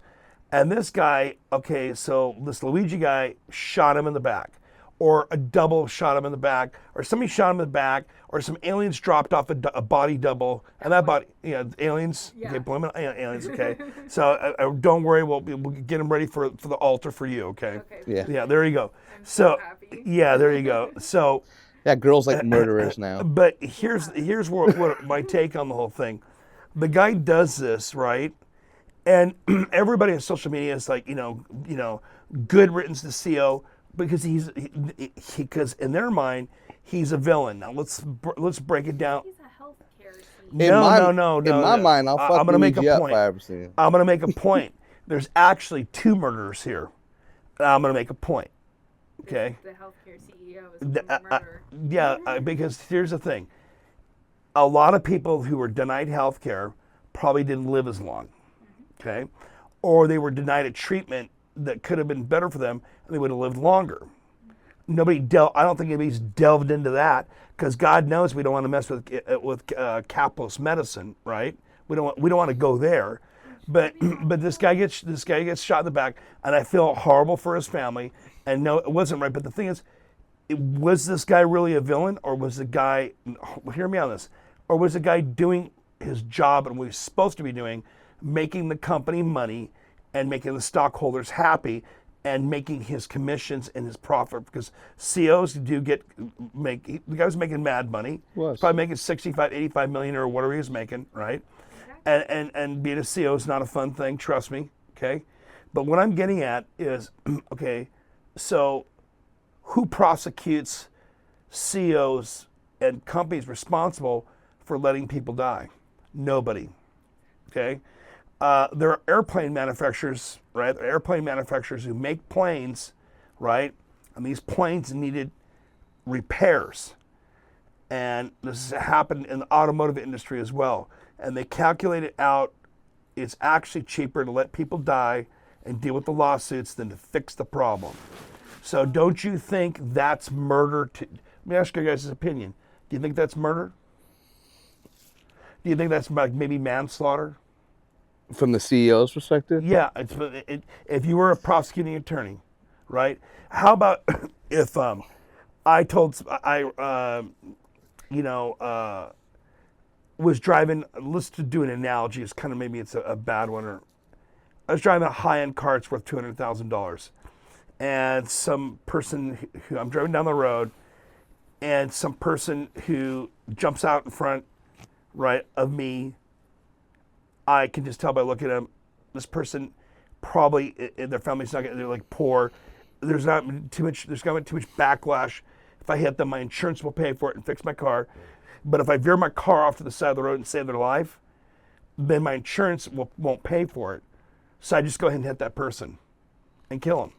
And this guy, okay, so this Luigi guy shot him in the back, or a double shot him in the back, or somebody shot him in the back, or some aliens dropped off a body double, and that body, aliens, okay, blame it, aliens, okay. So don't worry, we'll get them ready for the altar for you, okay. Yeah, there you go. So happy. yeah, there you go. So. Yeah, girls like murderers now. But here's what my take on the whole thing. The guy does this, right? And everybody on social media is like, good riddance to CO because because in their mind he's a villain. Now let's break it down. He's a healthcare CEO. No. In my mind, I'll I'm gonna make a up point. if I ever see him. I'm gonna make a point. There's actually 2 murderers here. I'm gonna make a point. Okay. The healthcare CEO is a murderer. Because here's the thing. A lot of people who were denied health care probably didn't live as long, okay? Or they were denied a treatment that could have been better for them and they would have lived longer. I don't think anybody's delved into that because God knows we don't want to mess with capitalist medicine, right? We don't want to go there. But this guy gets shot in the back, and I feel horrible for his family. And no, it wasn't right. But the thing is, was this guy really a villain, or was the guy? Hear me on this. Or was the guy doing his job and what he's supposed to be doing, making the company money and making the stockholders happy and making his commissions and his profit? Because COs the guy was making mad money. Was. Probably making 65, 85 million or whatever he was making, right? And being a CEO is not a fun thing, trust me, okay? But what I'm getting at is, okay, so who prosecutes CEOs and companies responsible for letting people die? Nobody, okay? There are airplane manufacturers, right? There are airplane manufacturers who make planes, right? And these planes needed repairs. And this has happened in the automotive industry as well. And they calculate it out. It's actually cheaper to let people die and deal with the lawsuits than to fix the problem. So don't you think that's murder? Let me ask you guys' opinion. Do you think that's murder? Do you think that's like maybe manslaughter? From the CEO's perspective? Yeah, if you were a prosecuting attorney, right? How about if was driving, let's do an analogy, it's kind of maybe it's a bad one, or I was driving a high-end car, it's worth $200,000, and some person who I'm driving down the road, and some person who jumps out in front, right, of me, I can just tell by looking at them, this person probably, their family's not they're like poor, there's not too much backlash. If I hit them, my insurance will pay for it and fix my car. But if I veer my car off to the side of the road and save their life, then my insurance won't pay for it. So I just go ahead and hit that person and kill him.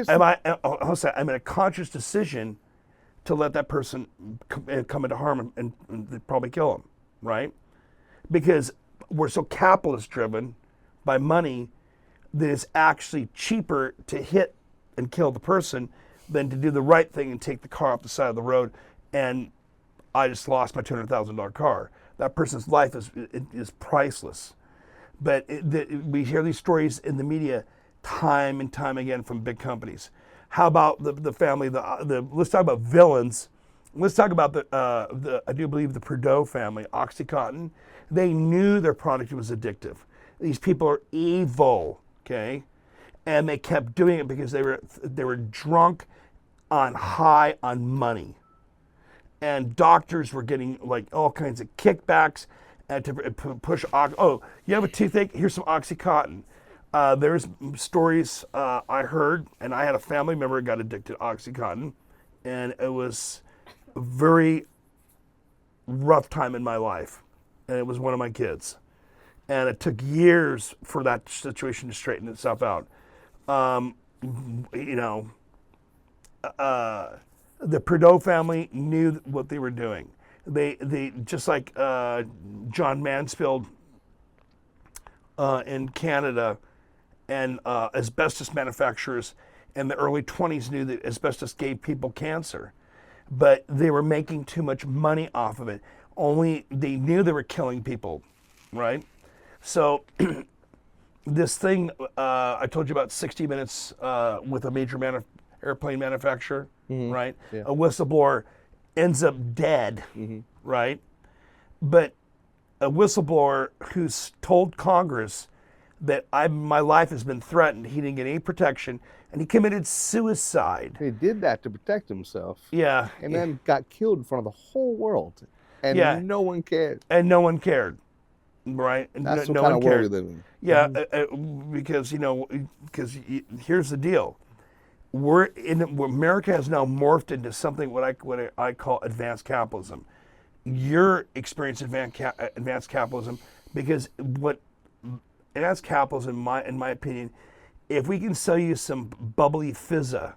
I made a conscious decision to let that person come into harm and probably kill him, right? Because we're so capitalist driven by money that it's actually cheaper to hit and kill the person than to do the right thing and take the car off the side of the road. And I just lost my $200,000 car. That person's life is priceless. But we hear these stories in the media time and time again from big companies. How about the family? Let's talk about villains. Let's talk about I do believe the Trudeau family, OxyContin. They knew their product was addictive. These people are evil, okay? And they kept doing it because they were drunk on high on money. And doctors were getting like all kinds of kickbacks and to push. Oh, you have a toothache? Here's some OxyContin. There's stories I heard, and I had a family member who got addicted to OxyContin, and it was a very rough time in my life, and it was one of my kids. And it took years for that situation to straighten itself out. The Trudeau family knew what they were doing. They just like John Mansfield in Canada, and asbestos manufacturers in the early 20s knew that asbestos gave people cancer, but they were making too much money off of it. Only they knew they were killing people, right? So this thing I told you about 60 Minutes with a major airplane manufacturer, right? Yeah. A whistleblower ends up dead, right? But a whistleblower who's told Congress that my life has been threatened, he didn't get any protection, and he committed suicide. He did that to protect himself. Yeah. And then got killed in front of the whole world. And Yeah. no one cared. And no one cared, right? That's no what kind one of world we cared. live in. Yeah, because here's the deal. America has now morphed into something what I call advanced capitalism. You're experiencing advanced capitalism because what advanced capitalism, in my opinion, if we can sell you some bubbly fizza,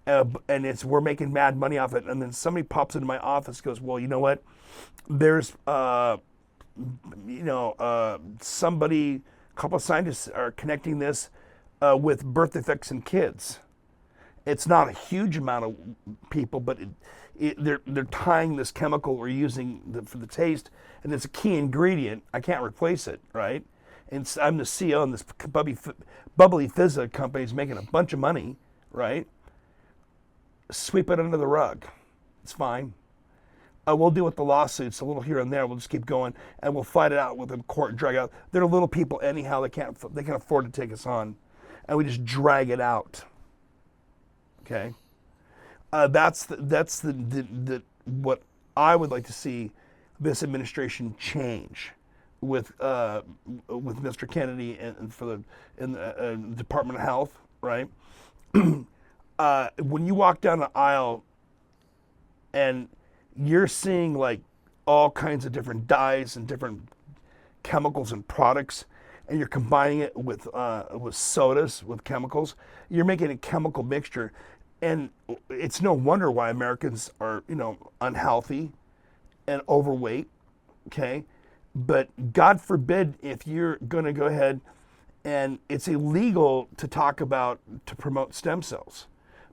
and we're making mad money off it, and then somebody pops into my office and goes, well, you know what? There's somebody, a couple of scientists are connecting this with birth defects in kids. It's not a huge amount of people, but they're tying this chemical we're using for the taste, and it's a key ingredient. I can't replace it, right? And I'm the CEO, and this bubbly fizza company is making a bunch of money, right? Sweep it under the rug. It's fine. We'll deal with the lawsuits a little here and there. We'll just keep going, and we'll fight it out with them, court and drag out. They're little people anyhow. They can afford to take us on, and we just drag it out. Okay, that's what I would like to see this administration change with Mr. Kennedy and in the Department of Health, right? When you walk down the aisle and you're seeing like all kinds of different dyes and different chemicals and products, and you're combining it with sodas, with chemicals, you're making a chemical mixture. And it's no wonder why Americans are, unhealthy and overweight, okay? But God forbid if you're going to go ahead and it's illegal to promote stem cells.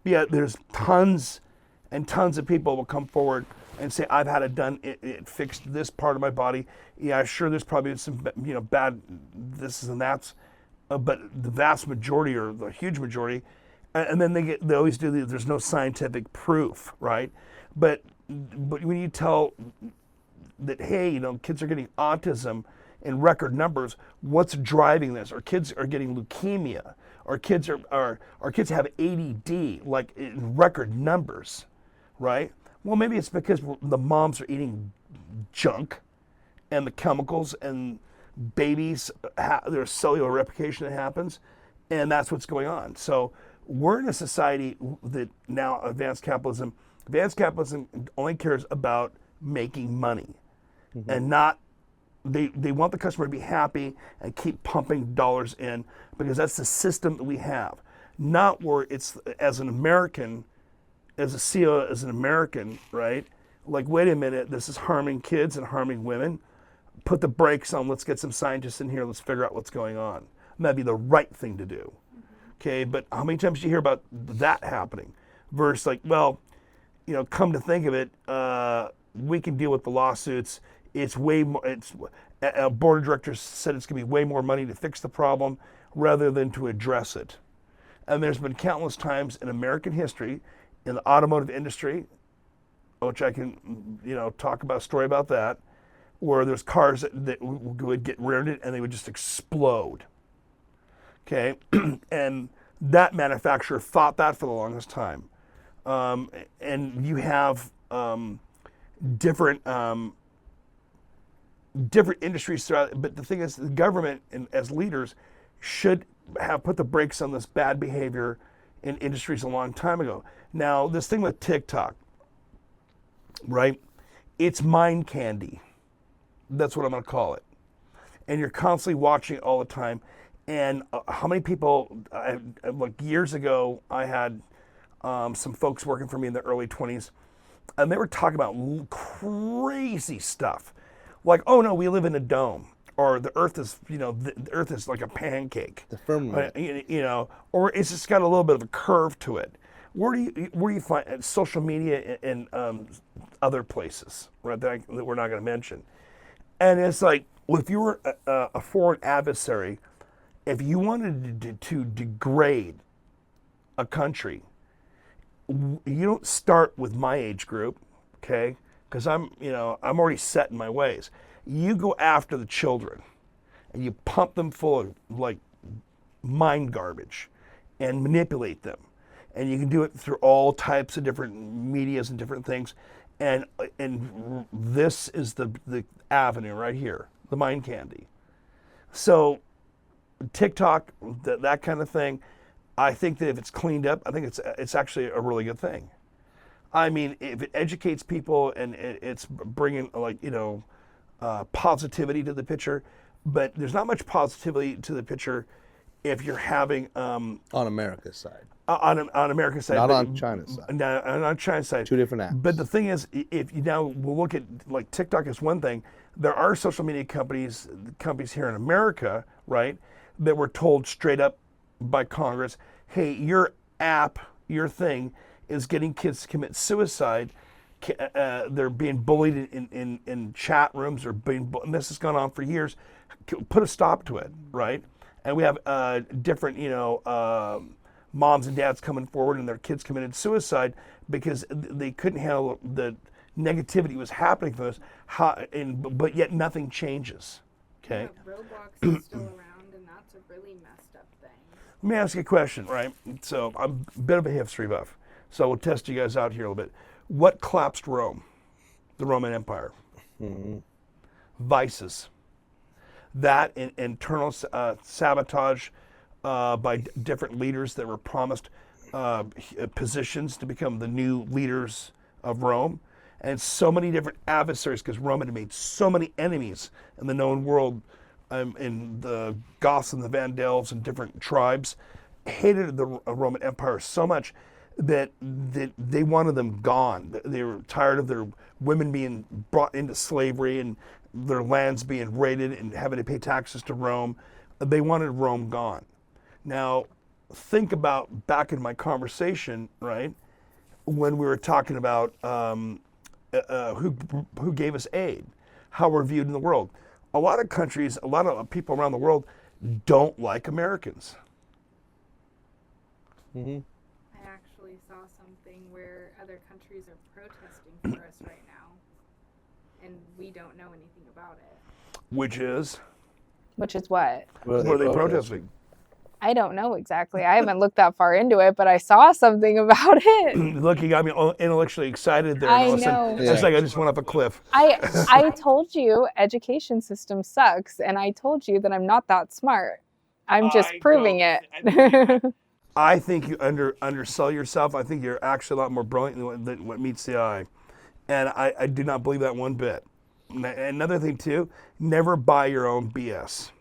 But yet there's tons and tons of people will come forward and say, I've had it done, it fixed this part of my body. Yeah, sure, there's probably some, bad this and that's, but the vast majority or the huge majority, and then they always do there's no scientific proof, right? But when you tell that, hey, kids are getting autism in record numbers, what's driving this? Our kids are getting leukemia. Our kids have ADD like in record numbers, right? Well, maybe it's because the moms are eating junk, and the chemicals, and babies, there's cellular replication that happens, and that's what's going on. So we're in a society that now advanced capitalism only cares about making money, and not, they want the customer to be happy and keep pumping dollars in, because that's the system that we have. Not where it's, as an American, as a CEO, as an American, right? Like, wait a minute, this is harming kids and harming women. Put the brakes on, let's get some scientists in here, let's figure out what's going on. And that'd be the right thing to do. Okay, but how many times do you hear about that happening? Versus like, well, come to think of it, we can deal with the lawsuits. It's way more, a board of directors said it's gonna be way more money to fix the problem rather than to address it. And there's been countless times in American history, in the automotive industry, which I can, talk about a story about that, where there's cars that would get rear-ended and they would just explode. Okay, and that manufacturer fought that for the longest time. And you have different industries throughout, but the thing is, the government and as leaders should have put the brakes on this bad behavior in industries a long time ago. Now, this thing with TikTok, right? It's mind candy. That's what I'm going to call it. And you're constantly watching it all the time. And how many people, like years ago, I had some folks working for me in the early 20s, and they were talking about crazy stuff. Like, oh no, we live in a dome, or the earth is, the earth is like a pancake. The firmament. Or it's just got a little bit of a curve to it. Where do you find social media and other places, right, that we're not going to mention? And it's like, well, if you were a foreign adversary, if you wanted to degrade a country, you don't start with my age group, okay? Because I'm already set in my ways. You go after the children, and you pump them full of like mind garbage, and manipulate them, and you can do it through all types of different medias and different things, and this is the avenue right here, the mind candy. So TikTok, that kind of thing, I think that if it's cleaned up, I think it's actually a really good thing. I mean, if it educates people and it's bringing positivity to the picture, but there's not much positivity to the picture if you're having On America's side. on American side, Not on China's side. not on China's side. Two different apps. But the thing is, if you now will look at like TikTok is one thing, there are social media companies here in America, right, that were told straight up by Congress, hey, your app, your thing is getting kids to commit suicide. They're being bullied in chat rooms, or and this has gone on for years. Put a stop to it, right? And we have different, moms and dads coming forward and their kids committed suicide because they couldn't handle the negativity was happening from this. But yet nothing changes. Okay. Yeah, Roblox is still around, and that's a really messed up thing. Let me ask you a question, right? So I'm a bit of a history buff, so we'll test you guys out here a little bit. What collapsed Rome, the Roman Empire? Mm-hmm. Vices. That internal sabotage by different leaders that were promised positions to become the new leaders of Rome, and so many different adversaries, because Rome had made so many enemies in the known world, in the Goths and the Vandals and different tribes, hated the Roman Empire so much that they wanted them gone. They were tired of their women being brought into slavery and their lands being raided and having to pay taxes to Rome. They wanted Rome gone. Now, think about back in my conversation, right, when we were talking about who gave us aid, how we're viewed in the world. A lot of countries, a lot of people around the world don't like Americans. Mm-hmm. I actually saw something where other countries are protesting for us right now, and we don't know anything about it. Which is? Which is what? What are they protesting? I don't know exactly. I haven't looked that far into it, but I saw something about it. Look, you got me intellectually excited there. I And all of a sudden, know. It's like I just went off a cliff. I told you education system sucks, and I told you that I'm not that smart. I'm just proving it. I think you undersell yourself. I think you're actually a lot more brilliant than what meets the eye. And I do not believe that one bit. Another thing, too, never buy your own BS.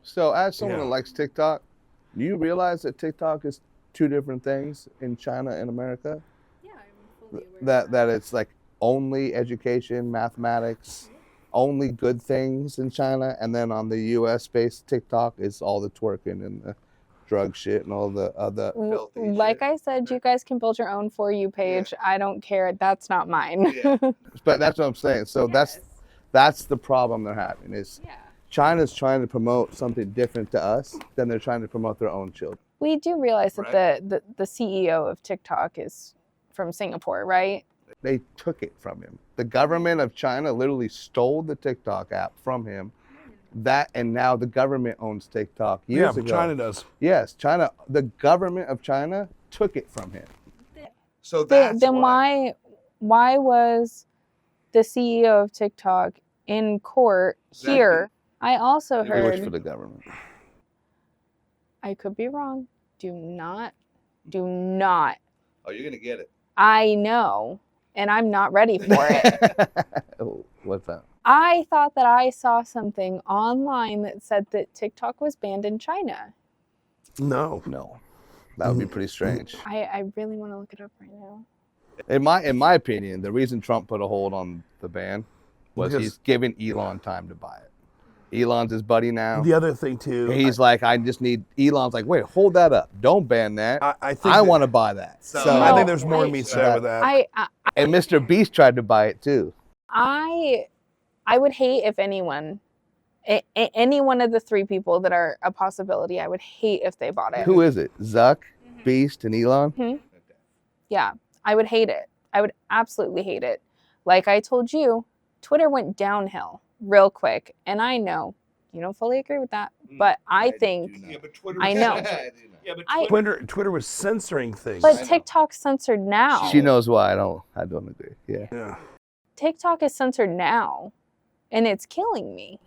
So as someone that likes TikTok, do you realize that TikTok is two different things in China and America? Yeah, I'm fully aware of That it's like only education, mathematics, only good things in China, and then on the US-based TikTok is all the twerking and the drug shit and all the other filthy Like shit. I said, you guys can build your own For You page. Yeah. I don't care. That's not mine. Yeah. But that's what I'm saying. So Yes. that's the problem they're having is Yeah. China's trying to promote something different to us than they're trying to promote their own children. We do realize that the CEO of TikTok is from Singapore, right? They took it from him. The government of China literally stole the TikTok app from him. And now the government owns TikTok years ago. China does. Yes, China. The government of China took it from him. So that's then why was the CEO of TikTok in court here? I also He works heard. for the government. I could be wrong. Do not. Oh, you're gonna get it. I know, and I'm not ready for it. Oh, what's that? I thought that I saw something online that said that TikTok was banned in China. No. That would be pretty strange. I really want to look it up right now. In my opinion, the reason Trump put a hold on the ban was he's giving Elon time to buy it. Elon's his buddy now. The other thing, too. He's like, I just need. Elon's like, wait, hold that up. Don't ban that. I want to buy that. So I think there's more to be said with that. And Mr. Beast tried to buy it too. I would hate if anyone Any one of the three people that are a possibility, I would hate if they bought it. Who is it? Zuck, Beast, and Elon? Yeah, I would hate it. I would absolutely hate it. Like I told you, Twitter went downhill real quick. And I know you don't fully agree with that, but I think, I know. Twitter was censoring things. But TikTok's censored now. She knows why I don't agree. Yeah. TikTok is censored now, and it's killing me.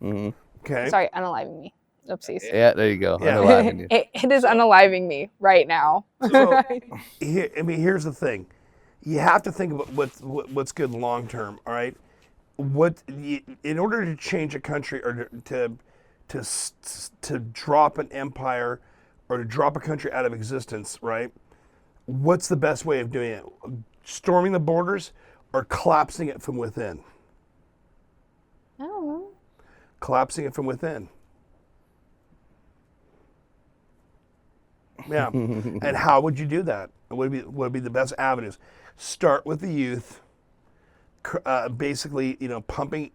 Mm-hmm. Okay. Sorry, unaliving me. Oopsies. Yeah, there you go. Yeah. Unaliving you. It is unaliving me right now. So, here's the thing. You have to think about what's good long term, all right? In order to change a country or to drop an empire or to drop a country out of existence, right? What's the best way of doing it? Storming the borders or collapsing it from within? I don't know. Collapsing it from within. Yeah. And how would you do that? What would be the best avenues? Start with the youth. Basically, pumping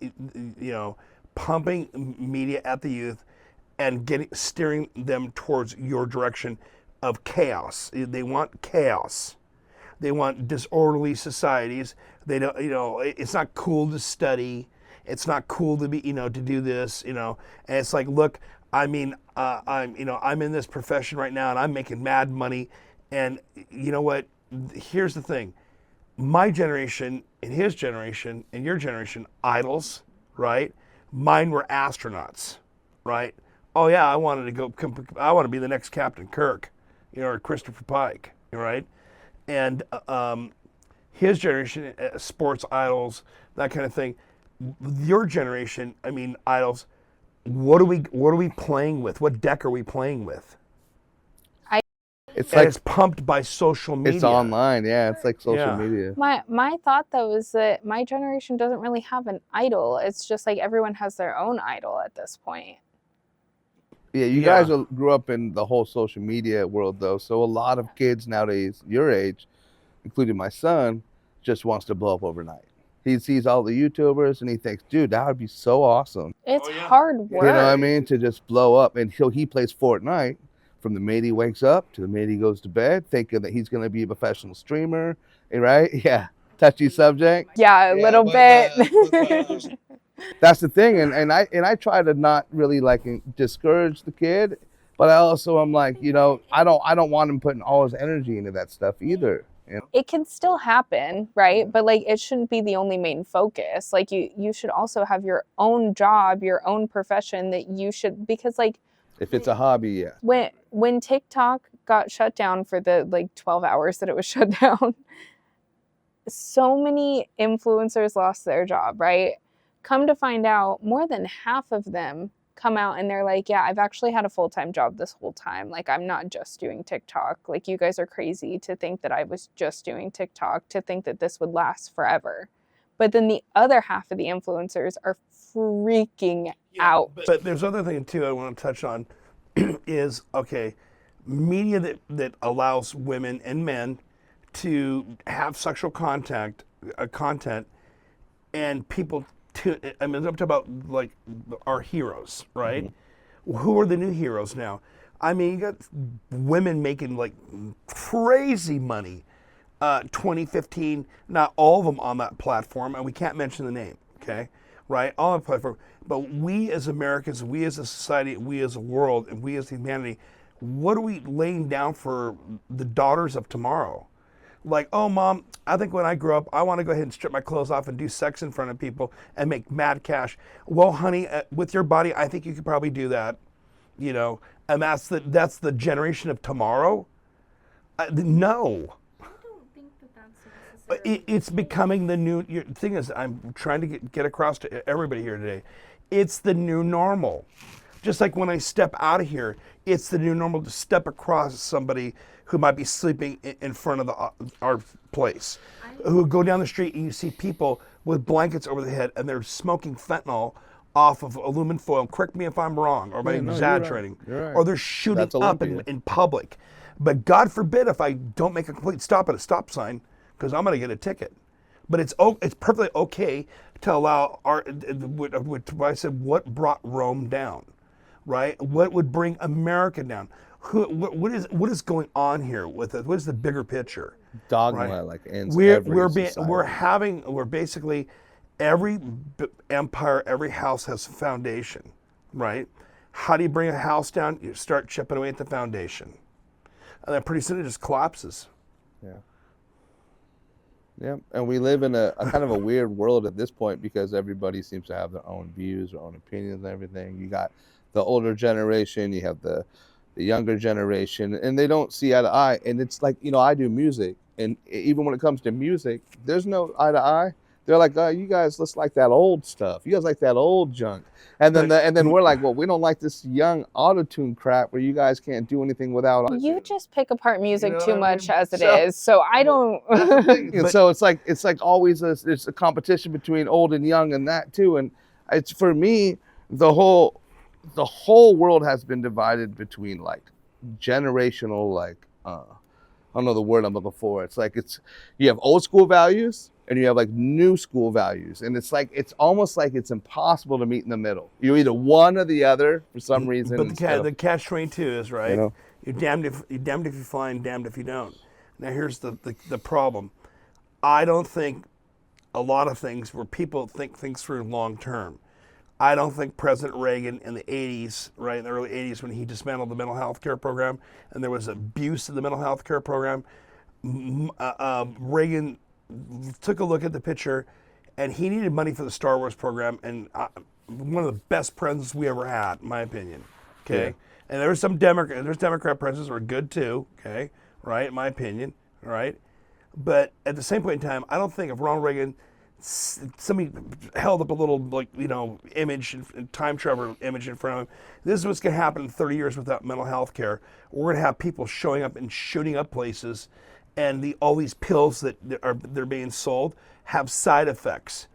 media at the youth and steering them towards your direction of chaos. They want chaos. They want disorderly societies. They don't, it's not cool to study. It's not cool to be, to do this, and it's like, look, I'm in this profession right now and I'm making mad money. And you know what? Here's the thing. My generation and his generation and your generation, idols, right? Mine were astronauts, right? Oh yeah, I want to be the next Captain Kirk, or Christopher Pike, right? And his generation, sports idols, that kind of thing. Your generation, idols. What are we playing with? What deck are we playing with? It's pumped by social media. It's online, yeah. It's like social media. My thought though is that my generation doesn't really have an idol. It's just like everyone has their own idol at this point. Yeah, you guys grew up in the whole social media world though, so a lot of kids nowadays, your age, including my son, just wants to blow up overnight. He sees all the YouTubers and he thinks, dude, that would be so awesome. It's hard work. You know what I mean? To just blow up. And he plays Fortnite from the minute he wakes up to the minute he goes to bed, thinking that he's going to be a professional streamer, right? Yeah. Touchy subject. Yeah, a little bit. That's the thing. And I try to not really discourage the kid, but I also am like, I don't want him putting all his energy into that stuff either. It can still happen, right? But it shouldn't be the only main focus. You should also have your own job, your own profession that you should, because if it's a hobby, yeah. When TikTok got shut down for the 12 hours that it was shut down, so many influencers lost their job, right? Come to find out, more than half of them come out and they're like, yeah, I've actually had a full-time job this whole time. I'm not just doing TikTok. You guys are crazy to think that I was just doing TikTok, to think that this would last forever. But then the other half of the influencers are freaking out. But there's other thing too I want to touch on is, media that allows women and men to have sexual content and people I'm up to about our heroes, right? Mm-hmm. Who are the new heroes now? You got women making crazy money. 2015, not all of them on that platform, and we can't mention the name, okay? Right? All on the platform. But we as Americans, we as a society, we as a world, and we as humanity, what are we laying down for the daughters of tomorrow? Oh, Mom, I think when I grow up, I want to go ahead and strip my clothes off and do sex in front of people and make mad cash. Well, honey, with your body, I think you could probably do that, and that's the generation of tomorrow. No. I don't think that's necessarily. It's becoming the new thing. Is I'm trying to get across to everybody here today. It's the new normal. Just like when I step out of here, it's the new normal to step across somebody who might be sleeping in front of our place. Who go down the street and you see people with blankets over their head and they're smoking fentanyl off of aluminum foil. Correct me if I'm wrong or I'm exaggerating. You're right. Or they're shooting up in public. But God forbid if I don't make a complete stop at a stop sign, because I'm going to get a ticket. But it's perfectly okay to allow what I said, what brought Rome down, right? What would bring America down? What is going on here with it? What is the bigger picture? Dogma right? like ends every society. We're basically every empire, every house has a foundation, right? How do you bring a house down? You start chipping away at the foundation, and then pretty soon it just collapses. Yeah. Yeah, and we live in a kind of a weird world at this point because everybody seems to have their own views, their own opinions, and everything. You got the older generation, you have the younger generation, and they don't see eye to eye. And it's like, I do music, and even when it comes to music, there's no eye to eye. They're like, oh, you guys just like that old stuff. You guys like that old junk. And then we're like, well, we don't like this young auto-tune crap where you guys can't do anything without auto-tune. You just pick apart music too much as it is. So I don't. And so it's like always it's a competition between old and young and that too. And it's, for me, the whole world has been divided between like generational, like I don't know the word I'm looking for. It's like you have old school values and you have like new school values, and it's almost like it's impossible to meet in the middle. You're either one or the other for some reason. But the catch-22 is right. You're damned if you find, damned if you don't. Now here's the problem. I don't think a lot of things where people think things through long term. I don't think President Reagan in the 80s, right, in the early 80s, when he dismantled the mental health care program and there was abuse of the mental health care program, Reagan took a look at the picture, and he needed money for the Star Wars program, and one of the best presidents we ever had, in my opinion. Okay, yeah. And there's Democrat presidents that were good too. Okay, right, in my opinion. Right, but at the same point in time, I don't think if Ronald Reagan, somebody held up a little image, time travel image in front of him, this is what's going to happen in 30 years without mental health care. We're going to have people showing up and shooting up places. And all these pills they're being sold have side effects.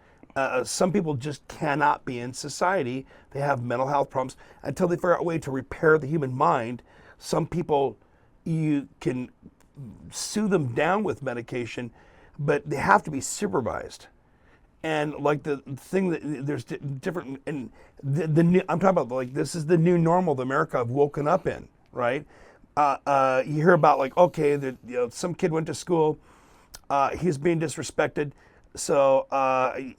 Some people just cannot be in society. They have mental health problems until they figure out a way to repair the human mind. Some people, you can soothe them down with medication, but they have to be supervised. And like the thing that there's different, and the new, I'm talking about like this is the new normal that America have woken up in, right? You hear about like, okay, some kid went to school, he's being disrespected, so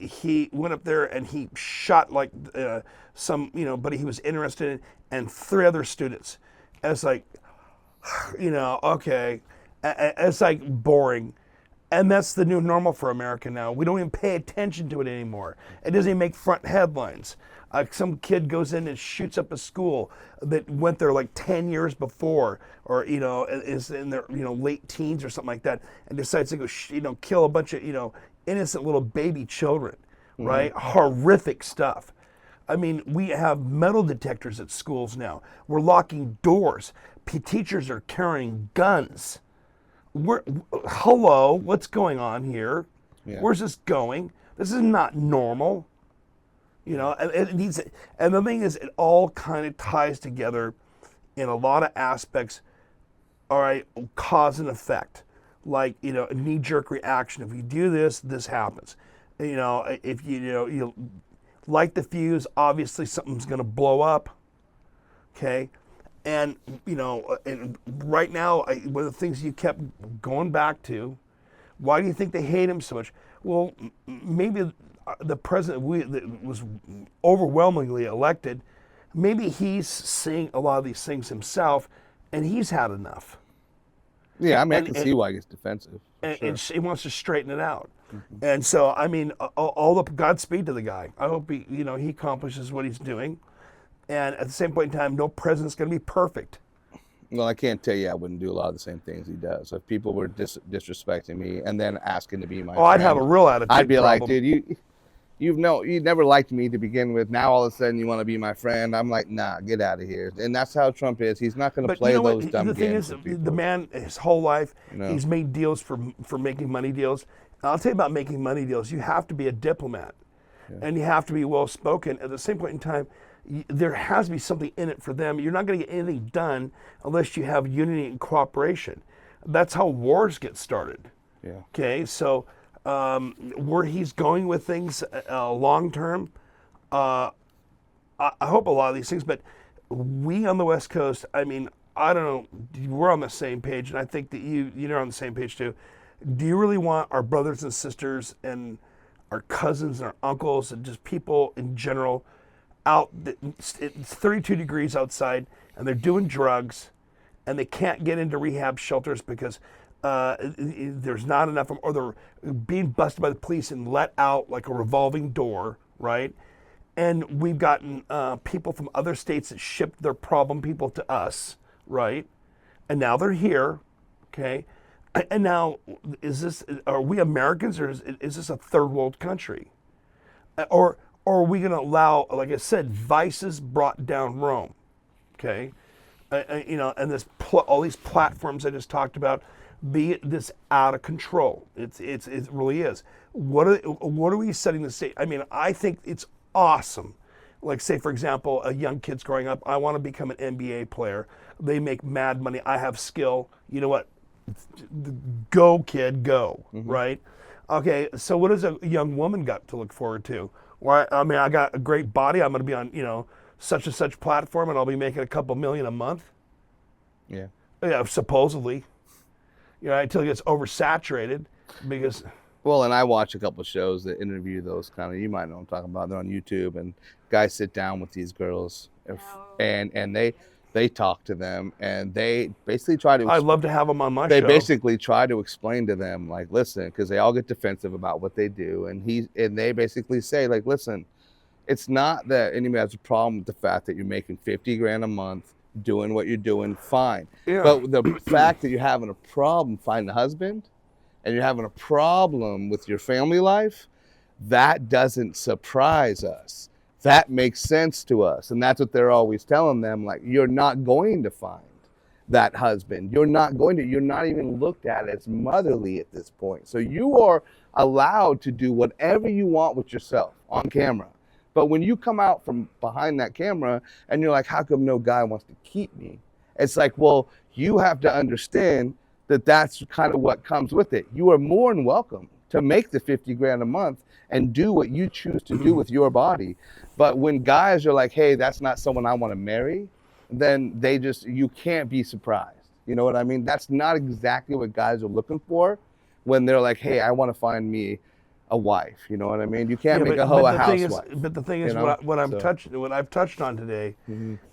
he went up there and he shot like buddy he was interested in, and 3 other students. And it's like, okay, it's like boring. And that's the new normal for America now. We don't even pay attention to it anymore. It doesn't even make front headlines. Some kid goes in and shoots up a school that went there like 10 years before, or is in their late teens or something like that, and decides to go kill a bunch of innocent little baby children, right? Horrific stuff. I mean, we have metal detectors at schools now. We're locking doors. Teachers are carrying guns. Hello, what's going on here? Yeah. Where's this going? This is not normal. It needs, and the thing is, it all kind of ties together in a lot of aspects. All right, cause and effect, like a knee-jerk reaction. If you do this, this happens. If you light the fuse, obviously something's going to blow up. Okay, and and right now, one of the things you kept going back to, why do you think they hate him so much? Well, maybe the president that was overwhelmingly elected, maybe he's seeing a lot of these things himself, and he's had enough. Yeah, I can see why he gets defensive. And he wants to straighten it out. Mm-hmm. And so, I mean, all the Godspeed to the guy. I hope he accomplishes what he's doing. And at the same point in time, no president's going to be perfect. Well, I can't tell you I wouldn't do a lot of the same things he does. If people were disrespecting me and then asking to be my friend, I'd have a real attitude I'd be problem. Like, dude, you never liked me to begin with. Now all of a sudden you want to be my friend. I'm like, nah, get out of here. And that's how Trump is. He's not going to play those dumb games. The thing is, the man, his whole life, he's made deals for making money deals. I'll tell you about making money deals. You have to be a diplomat, and you have to be well spoken. At the same point in time, there has to be something in it for them. You're not going to get anything done unless you have unity and cooperation. That's how wars get started. Yeah. Okay, so where he's going with things long term. I hope a lot of these things, but we on the West Coast, I mean, I don't know, we're on the same page, and I think that you're on the same page too. Do you really want our brothers and sisters and our cousins and our uncles and just people in general out? It's 32 degrees outside, and they're doing drugs, and they can't get into rehab shelters because there's not enough of them, or they're being busted by the police and let out like a revolving door, right? And we've gotten people from other states that shipped their problem people to us, right? And now they're here, okay? And now, are we Americans, or is this a third world country? Or are we going to allow, like I said, vices brought down Rome, okay? And all these platforms I just talked about, be this out of control. It really is. What are we setting the stage? I mean, I think it's awesome. Like, say, for example, a young kid's growing up, I want to become an NBA player. They make mad money. I have skill. You know what? Go, kid, go, right? Okay, so what does a young woman got to look forward to? Well, I mean, I got a great body. I'm going to be on, such and such platform, and I'll be making a couple million a month. Yeah. Yeah, supposedly. Until it gets oversaturated, because... Well, and I watch a couple shows that interview those kind of, you might know what I'm talking about. They're on YouTube, and guys sit down with these girls, and they talk to them, and they basically try to... I'd love to have them on my show. They basically try to explain to them, like, listen, because they all get defensive about what they do, and they basically say, like, listen, it's not that anybody has a problem with the fact that you're making $50,000 a month doing what you're doing, fine. Yeah. But the fact that you're having a problem finding a husband, and you're having a problem with your family life, that doesn't surprise us. That makes sense to us. And that's what they're always telling them, like, you're not going to find that husband. You're not even looked at as motherly at this point. So you are allowed to do whatever you want with yourself on camera. But when you come out from behind that camera and you're like, how come no guy wants to keep me? It's like, well, you have to understand that that's kind of what comes with it. You are more than welcome to make the $50,000 a month and do what you choose to do with your body. But when guys are like, hey, that's not someone I want to marry, then you can't be surprised. You know what I mean? That's not exactly what guys are looking for when they're like, hey, I want to find me a wife. You know what I mean? You can't make a hoe a housewife. But the thing is, what I've touched on today,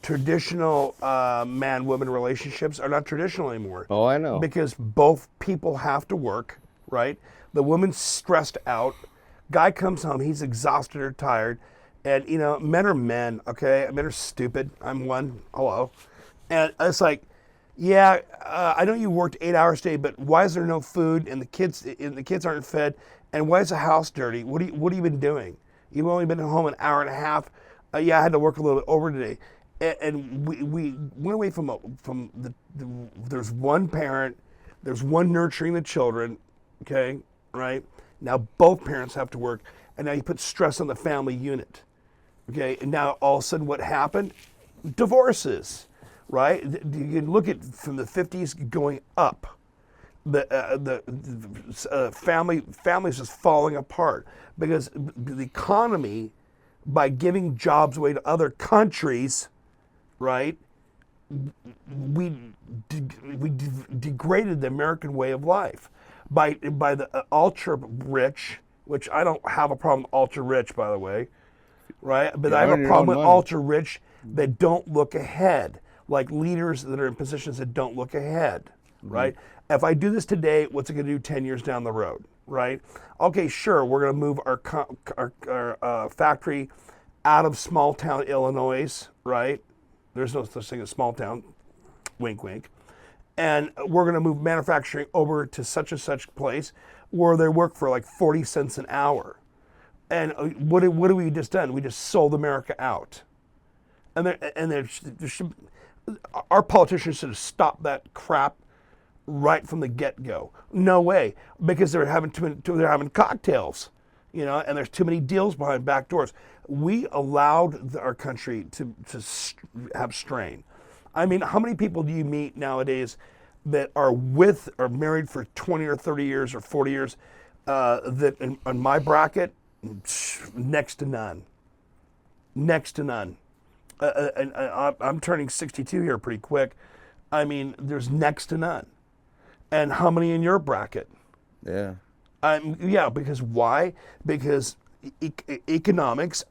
traditional man-woman relationships are not traditional anymore. Oh, I know. Because both people have to work, right? The woman's stressed out. Guy comes home, he's exhausted or tired. And, men are men, okay? Men are stupid. I'm one. Hello. And it's like, yeah, I know you worked 8 hours a day, but why is there no food and the kids aren't fed? And why is the house dirty? What have you been doing? You've only been home an hour and a half. Yeah, I had to work a little bit over today. And we went away from there's one parent, there's one nurturing the children, okay, right? Now both parents have to work, and now you put stress on the family unit, okay? And now all of a sudden what happened? Divorces, right? You can look at from the 50s going up. The families just falling apart because the economy, by giving jobs away to other countries, right? We degraded the American way of life by the ultra rich, which I don't have a problem with ultra rich, by the way, right? But I have a problem with ultra rich that don't look ahead, like leaders that are in positions that don't look ahead, right? If I do this today, what's it going to do 10 years down the road, right? Okay, sure, we're going to move our factory out of small town Illinois, right? There's no such thing as small town, wink, wink. And we're going to move manufacturing over to such and such place where they work for like 40 cents an hour. And what have we just done? We just sold America out. And our politicians should have stopped that crap right from the get-go. No way, because they're having cocktails, and there's too many deals behind back doors. We allowed our country to have strain. I mean, how many people do you meet nowadays that are married for 20 or 30 years or 40 years, that in my bracket, next to none. Next to none. And I'm turning 62 here pretty quick. I mean, there's next to none. And how many in your bracket? Yeah. Yeah, because why? Because economics,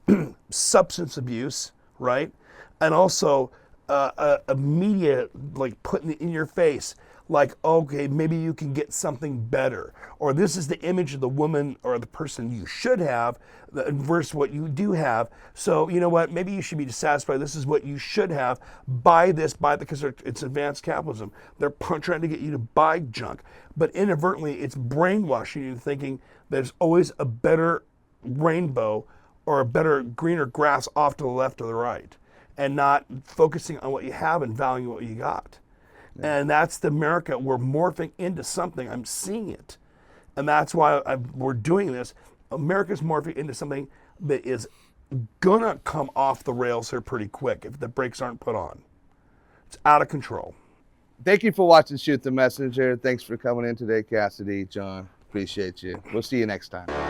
substance abuse, right? And also a media like putting it in your face, like, okay, maybe you can get something better, or this is the image of the woman or the person you should have versus what you do have. So you know what? Maybe you should be dissatisfied. This is what you should have. Buy this, because it's advanced capitalism. They're trying to get you to buy junk, but inadvertently, it's brainwashing you thinking there's always a better rainbow or a better greener grass off to the left or the right, and not focusing on what you have and valuing what you got. And that's the America. We're morphing into something. I'm seeing it. And that's why we're doing this. America's morphing into something that is going to come off the rails here pretty quick if the brakes aren't put on. It's out of control. Thank you for watching Shoot the Messenger. Thanks for coming in today, Cassidy, John. Appreciate you. We'll see you next time.